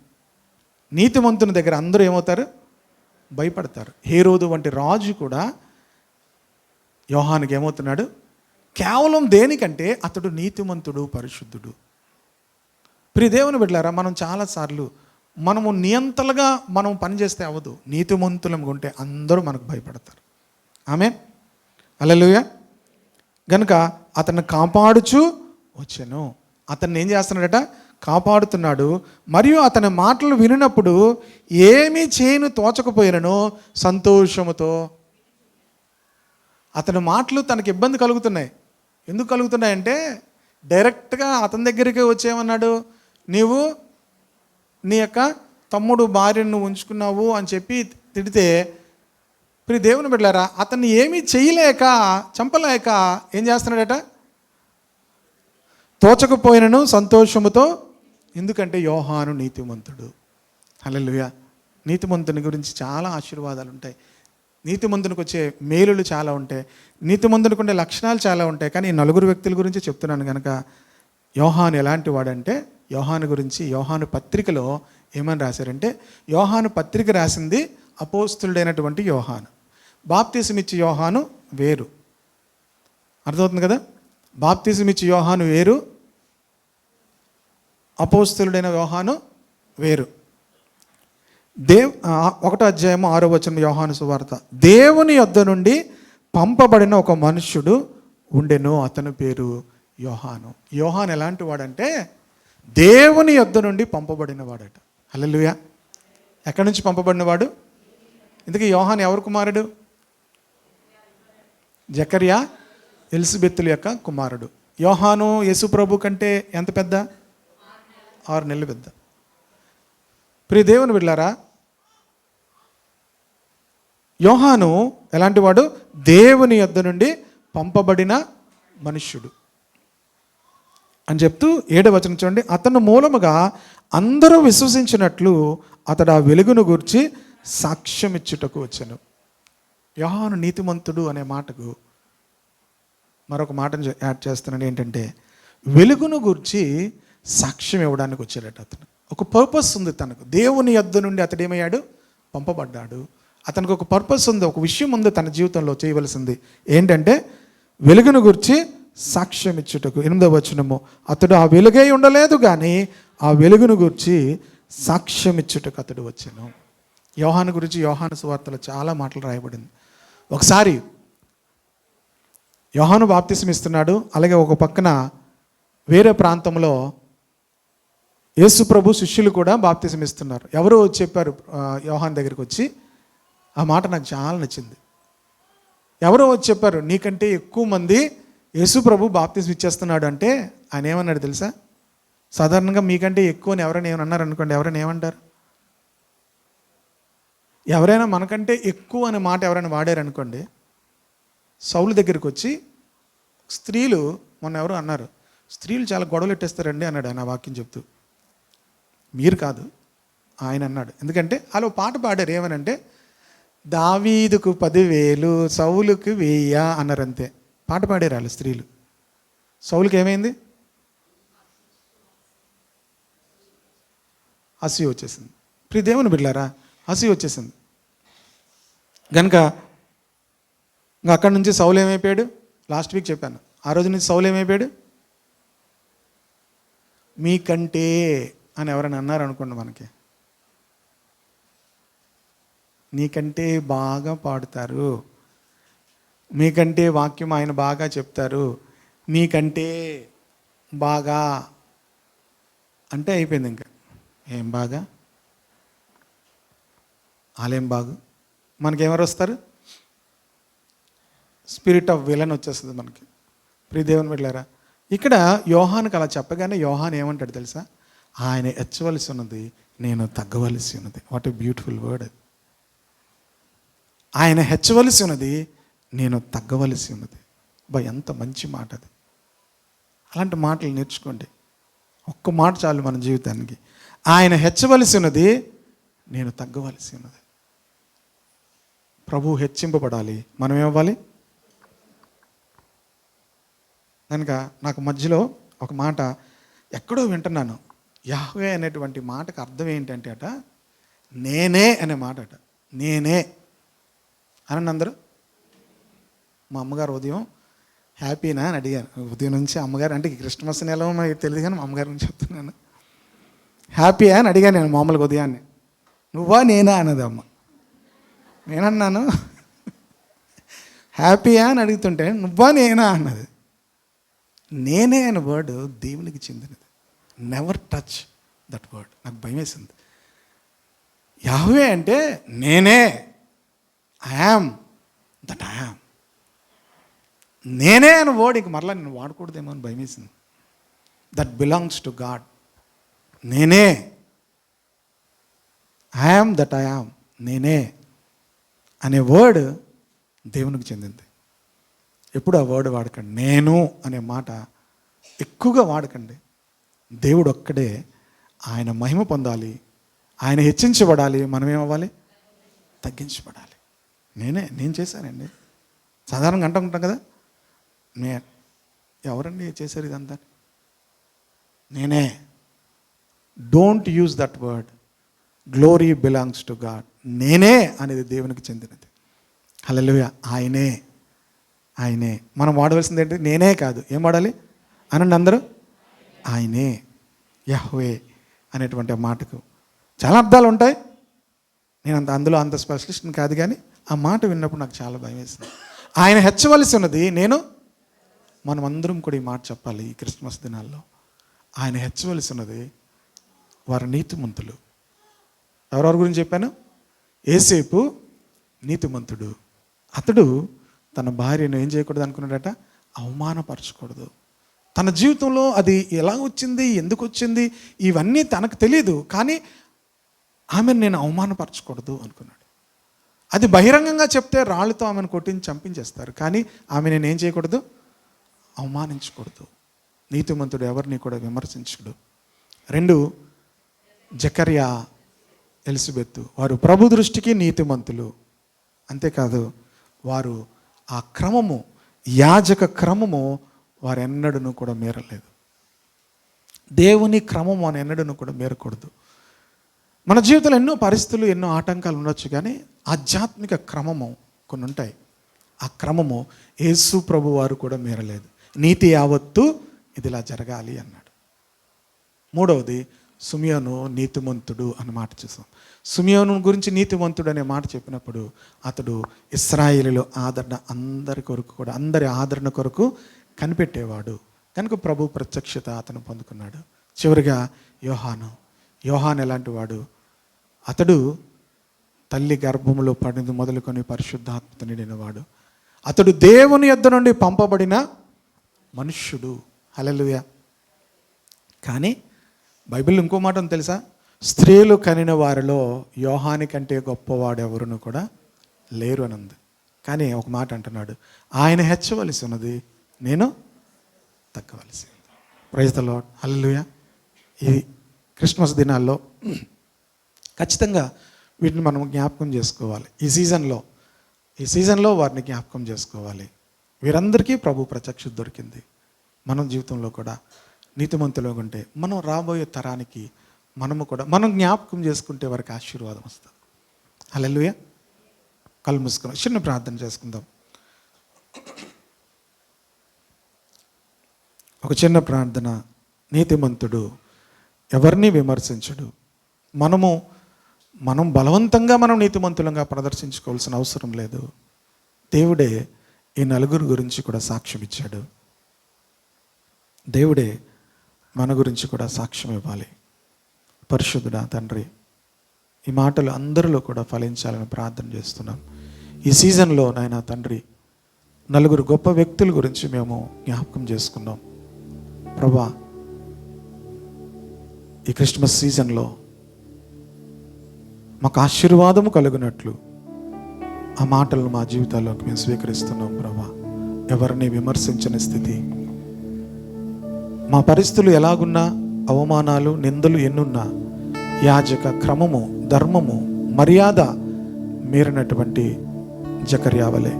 [SPEAKER 1] నీతిమంతుని దగ్గర అందరూ ఏమవుతారు? భయపడతారు. హేరోదు వంటి రాజు కూడా యోహానికి ఏమవుతున్నాడు? కేవలం దేనికంటే అతడు నీతిమంతుడు, పరిశుద్ధుడు. ప్రియ దేవుని బిడ్డలారా, మనం చాలాసార్లు మనము నియంతలుగా మనం పనిచేస్తే అవ్వదు. నీతిమంతులం ఉంటే అందరూ మనకు భయపడతారు. ఆమేన్. హల్లెలూయా. గనుక అతన్ని కాపాడుచు వచ్చెను. అతన్ని ఏం చేస్తున్నాడట? కాపాడుతున్నాడు. మరియు అతని మాటలు వినినప్పుడు ఏమీ చేయను తోచకపోయినను సంతోషముతో. అతని మాటలు తనకి ఇబ్బంది కలుగుతున్నాయి. ఎందుకు కలుగుతున్నాయంటే డైరెక్ట్గా అతని దగ్గరికి వచ్చేమన్నాడు, నీవు నీ యొక్క తమ్ముడు భార్యను ఉంచుకున్నావు అని చెప్పి తిడితే, ప్రియ దేవుని బిడ్డలారా, అతన్ని ఏమీ చేయలేక చంపలేక ఏం చేస్తున్నాడట? తోచకపోయినను సంతోషముతో. ఎందుకంటే యోహాను నీతిమంతుడు. హల్లెలూయా. నీతిమంతుని గురించి చాలా ఆశీర్వాదాలు ఉంటాయి. నీతిమంతునికి వచ్చే మేలులు చాలా ఉంటాయి. నీతిమంతునికి ఉండే లక్షణాలు చాలా ఉంటాయి. కానీ ఈ నలుగురు వ్యక్తుల గురించి చెప్తున్నాను కనుక, యోహాను ఎలాంటి వాడంటే, యోహాను గురించి యోహాను పత్రికలో ఏమని రాశారంటే, యోహాను పత్రిక రాసింది అపోస్తులుడైనటువంటి యోహాను. బాప్తిసం ఇచ్చే యోహాను వేరు. అర్థమవుతుంది కదా? బాప్తిసం ఇచ్చే యోహాను వేరు, అపోస్తులుడైన యోహాను వేరు. 1వ అధ్యాయము 6వ వచనం యోహాను సువార్త. దేవుని యొద్ద నుండి పంపబడిన ఒక మనుష్యుడు ఉండెను, అతని పేరు యోహాను. యోహాను ఎలాంటి వాడంటే దేవుని యొద్ద నుండి పంపబడిన వాడట. హల్లెలూయా. ఎక్కడి నుంచి పంపబడినవాడు? ఇందుకే యోహాను ఎవరు కుమారుడు? జకర్యా ఎలిజబెతుల యొక్క కుమారుడు. యోహాను యేసు ప్రభు కంటే ఎంత పెద్ద? 6 నెలలు పెద్ద. ప్రియ దేవుని బిడ్డలారా, యోహాను ఎలాంటి వాడు? దేవుని యొద్ద నుండి పంపబడిన మనుష్యుడు అని చెప్తూ 7వ వచనం చూడండి. అతను మూలముగా అందరూ విశ్వసించినట్లు అతడు ఆ వెలుగును గూర్చి సాక్ష్యం ఇచ్చుటకు వచ్చాను. యోహాను నీతిమంతుడు అనే మాటకు మరొక మాటను యాడ్ చేస్తున్నాను. ఏంటంటే వెలుగును గూర్చి సాక్ష్యం ఇవ్వడానికి వచ్చాడట. అతను ఒక పర్పస్ ఉంది తనకు. దేవుని యొద్ద నుండి అతడు ఏమయ్యాడు? పంపబడ్డాడు. అతనికి ఒక పర్పస్ ఉంది, ఒక విషయం ఉంది తన జీవితంలో చేయవలసింది. ఏంటంటే వెలుగును గురించి సాక్ష్యం ఇచ్చుటకు. 8వ వచనము. అతడు ఆ వెలుగై ఉండలేదు కానీ ఆ వెలుగును గురించి సాక్ష్యం ఇచ్చుటకు అతడు వచ్చాను. యోహాను గురించి యోహాను సువార్తలో చాలా మాటలు రాయబడింది. ఒకసారి యోహాను బాప్తిసం ఇస్తున్నాడు. అలాగే ఒక పక్కన వేరే ప్రాంతంలో యేసు ప్రభు శిష్యులు కూడా బాప్తిసం ఇస్తున్నారు. ఎవరో చెప్పారు యోహాను దగ్గరికి వచ్చి, ఆ మాట నాకు చాలా నచ్చింది. ఎవరో వచ్చి చెప్పారు, నీకంటే ఎక్కువ మంది యేసు ప్రభు బాప్తిసం ఇచ్చేస్తున్నాడు అంటే ఆయన ఏమన్నాడు తెలుసా? సాధారణంగా మీకంటే ఎక్కువ అని ఎవరైనా ఏమన్నారు అనుకోండి, ఎవరైనా ఏమంటారు? ఎవరైనా మనకంటే ఎక్కువ అనే మాట ఎవరైనా వాడారనుకోండి, సౌలు దగ్గరికి వచ్చి స్త్రీలు, మొన్న ఎవరు అన్నారు, స్త్రీలు చాలా గొడవలు పెట్టేస్తారండి అన్నాడు ఆయన వాక్యం చెప్తూ. మీరు కాదు, ఆయన అన్నాడు. ఎందుకంటే వాళ్ళు పాట పాడారు. ఏమనంటే దావీదుకు 10,000 సౌలుకు 1000 అన్నారు. అంతే పాట పాడారు వాళ్ళు స్త్రీలు. సౌలుకి ఏమైంది? అసూయ వచ్చేసింది. ప్రియ దేవుని బిడ్డలారా, అసూయ వచ్చేసింది కనుక ఇంకా అక్కడి నుంచి సౌలు ఏమైపోయాడు? లాస్ట్ వీక్ చెప్పాను. ఆ రోజు నుంచి సౌలు ఏమైపోయాడు? మీకంటే అని ఎవరైనా అన్నారు అనుకోండి, మనకి నీకంటే బాగా పాడుతారు, మీకంటే వాక్యం ఆయన బాగా చెప్తారు, మీకంటే బాగా అంటే అయిపోయింది. ఇంకా ఏం బాగా? వాళ్ళేం బాగు? మనకెవరు వస్తారు? స్పిరిట్ ఆఫ్ విలన్ వచ్చేస్తుంది మనకి. ప్రియ దేవుని బిడ్డలారా, ఇక్కడ యోహానుకి అలా చెప్పగానే యోహాను ఏమంటాడు తెలుసా? ఆయన హెచ్చవలసి ఉన్నది, నేను తగ్గవలసి ఉన్నది. వాట్ ఏ బ్యూటిఫుల్ వర్డ్ అది. ఆయన హెచ్చవలసి ఉన్నది, నేను తగ్గవలసి ఉన్నది. ఎంత మంచి మాట అది. అలాంటి మాటలు నేర్చుకోండి. ఒక్క మాట చాలు మన జీవితానికి. ఆయన హెచ్చవలసి ఉన్నది, నేను తగ్గవలసి ఉన్నది. ప్రభు హెచ్చింపబడాలి, మనం ఏమవ్వాలి? కనుక నాకు మధ్యలో ఒక మాట ఎక్కడో వింటున్నాను. యాహ్వే అనేటువంటి మాటకు అర్థం ఏంటంటే అట నేనే అనే మాట అట. నేనే అనండి అందరూ. మా అమ్మగారు ఉదయం హ్యాపీనా అని అడిగాను. ఉదయం నుంచి అమ్మగారు, అంటే క్రిస్మస్ నెల నాకు తెలియదు కానీ మా అమ్మగారి నుంచి చెప్తున్నాను. హ్యాపీయా అని అడిగాను నేను మామూలుగా ఉదయాన్నే. నువ్వా నేనా అన్నది అమ్మ. నేనన్నాను హ్యాపీయా అని అడుగుతుంటే నువ్వా నేనా అన్నది. నేనే అనే వర్డ్ దేవునికి చెందినది. Never touch that word. నాకు భయం వేసింది. యాహ్వే అంటే నేనే, I am that I am. నేనే అనే వర్డ్ ఇంక మరలా నేను వాడకూడదేమో అని భయం వేసింది. That belongs to God. నేనే, I am that I am. నేనే అనే వర్డ్ దేవునికి చెందింది. ఎప్పుడు ఆ వర్డ్ వాడకండి. నేను అనే మాట ఎక్కువగా వాడకండి. దేవుడు ఒక్కడే, ఆయన మహిమ పొందాలి, ఆయన హెచ్చించబడాలి, మనం ఏమవ్వాలి? తగ్గించబడాలి. నేను చేశానండి. సాధారణంగా అంటూ ఉంటాం కదా, ఎవరండి చేశారు ఇదంతా? నేనే. Don't use that word. Glory belongs to God. నేనే అనేది దేవునికి చెందినది. హల్లెలూయా. ఆయనే. మనం వాడవలసింది ఏంటి? నేనే కాదు, ఏం వాడాలి అనండి అందరూ? ఆయనే, యహ్వే అనేటువంటి ఆ మాటకు చాలా అర్థాలు ఉంటాయి. నేను అందులో అంత స్పెషలిస్ట్ని కాదు, కానీ ఆ మాట విన్నప్పుడు నాకు చాలా భయం వేసింది. ఆయన హెచ్చవలసి ఉన్నది నేను. మనం అందరం కూడా ఈ మాట చెప్పాలి ఈ క్రిస్మస్ దినాల్లో. ఆయన హెచ్చవలసి ఉన్నది వారు నీతిమంతులు. ఎవరెవరి గురించి చెప్పాను? యేసేపు నీతిమంతుడు. అతడు తన భార్యను ఏం చేయకూడదు అనుకున్నాడట? అవమానపరచకూడదు. తన జీవితంలో అది ఎలా వచ్చింది, ఎందుకు వచ్చింది, ఇవన్నీ తనకు తెలియదు, కానీ ఆమెను నేను అవమానపరచకూడదు అనుకున్నాడు. అది బహిరంగంగా చెప్తే రాళ్ళతో ఆమెను కొట్టించి చంపించేస్తారు, కానీ ఆమె నేను ఏం చేయకూడదు? అవమానించకూడదు. నీతిమంతుడు ఎవరిని కూడా విమర్శించడు. 2, జకర్యా, ఎలిజబెత్ వారు ప్రభు దృష్టికి నీతిమంతులు. అంతేకాదు, వారు ఆ క్రమము, యాజక క్రమము వారు ఎన్నడూ కూడా మీరలేదు. దేవుని క్రమము అని ఎన్నడూ కూడా మీరకూడదు. మన జీవితంలో ఎన్నో పరిస్థితులు, ఎన్నో ఆటంకాలు ఉండొచ్చు, కానీ ఆధ్యాత్మిక క్రమము కొన్ని ఉంటాయి. ఆ క్రమము యేసు ప్రభు వారు కూడా మీరలేదు. నీతి యావత్తు ఇది ఇలా జరగాలి అన్నాడు. 3వది, సిమియోను నీతిమంతుడు అనే మాట చూసాం. సిమియోను గురించి నీతిమంతుడు అనే మాట చెప్పినప్పుడు అతడు ఇశ్రాయేలులో అందరి ఆదరణ కొరకు కనిపెట్టేవాడు కనుక ప్రభు ప్రత్యక్షత అతను పొందుకున్నాడు. చివరిగా యోహాను ఎలాంటి వాడు? అతడు తల్లి గర్భములో పడింది మొదలుకొని పరిశుద్ధాత్మత నిండినవాడు. అతడు దేవుని యొద్ద నుండి పంపబడిన మనుష్యుడు. హల్లెలూయా. కానీ బైబిల్ ఇంకో మాట ఉంది తెలుసా? స్త్రీలు కనిన వారిలో యోహాని కంటే గొప్పవాడు ఎవరును కూడా లేరు అని ఉంది. కానీ ఒక మాట అంటున్నాడు, ఆయన హెచ్చవలసి ఉన్నది, నేను తగ్గవలసి. Praise the Lord. హల్లెలూయా. ఈ క్రిస్మస్ దినాల్లో ఖచ్చితంగా వీటిని మనం జ్ఞాపకం చేసుకోవాలి. ఈ సీజన్లో వారిని జ్ఞాపకం చేసుకోవాలి. వీరందరికీ ప్రభు ప్రత్యక్షత దొరికింది. మనం జీవితంలో కూడా నీతిమంతులుగా ఉంటే మనం రాబోయే తరానికి మనం జ్ఞాపకం చేసుకుంటే వారికి ఆశీర్వాదం వస్తుంది. హల్లెలూయా. కళ్ళు మూసుకొని చిన్న ప్రార్థన చేసుకుందాం. ఒక చిన్న ప్రార్థన. నీతిమంతుడు ఎవరిని విమర్శించడు. మనం బలవంతంగా మనం నీతిమంతులంగా ప్రదర్శించుకోవాల్సిన అవసరం లేదు. దేవుడే ఈ నలుగురు గురించి కూడా సాక్ష్యం ఇచ్చాడు. దేవుడే మన గురించి కూడా సాక్ష్యం ఇవ్వాలి. పరిశుద్ధుడా తండ్రి, ఈ మాటలు అందరిలో కూడా ఫలించాలని ప్రార్థన చేస్తున్నాం. ఈ సీజన్లో నాయనా తండ్రి, నలుగురు గొప్ప వ్యక్తుల గురించి మేము జ్ఞాపకం చేసుకున్నాం. ప్రభా, ఈ క్రిస్మస్ సీజన్లో మాకు ఆశీర్వాదము కలుగునట్లు ఆ మాటలను మా జీవితాల్లోకి మేము స్వీకరిస్తున్నాం. ప్రభా, ఎవరిని విమర్శించని స్థితి, మా పరిస్థితులు ఎలాగున్నా, అవమానాలు, నిందలు ఎన్నున్నా, యాజక క్రమము, ధర్మము, మర్యాద మీరినటువంటి జకర్యా వలె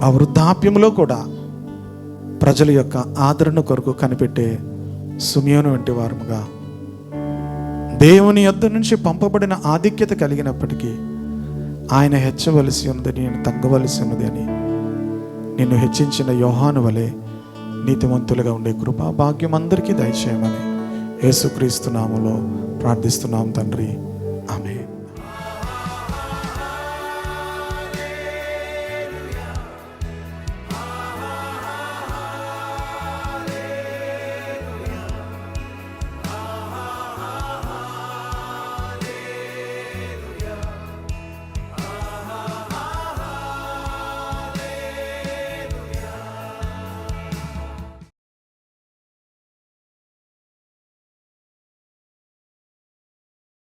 [SPEAKER 1] ఆ వృద్ధాప్యంలో కూడా ప్రజల యొక్క ఆదరణ కొరకు కనిపెట్టే సిమియోను వంటి వారముగా దేవుని యొద్ద నుంచి పంపబడిన ఆధిక్యత కలిగినప్పటికీ ఆయన హెచ్చవలసి ఉన్నది, నేను తగ్గవలసి ఉన్నది అని నిన్ను హెచ్చించిన యోహాను వలె నీతిమంతులుగా ఉండే కృపా భాగ్యం అందరికీ దయచేయమని యేసుక్రీస్తు నామములో ప్రార్థిస్తున్నాం తండ్రి.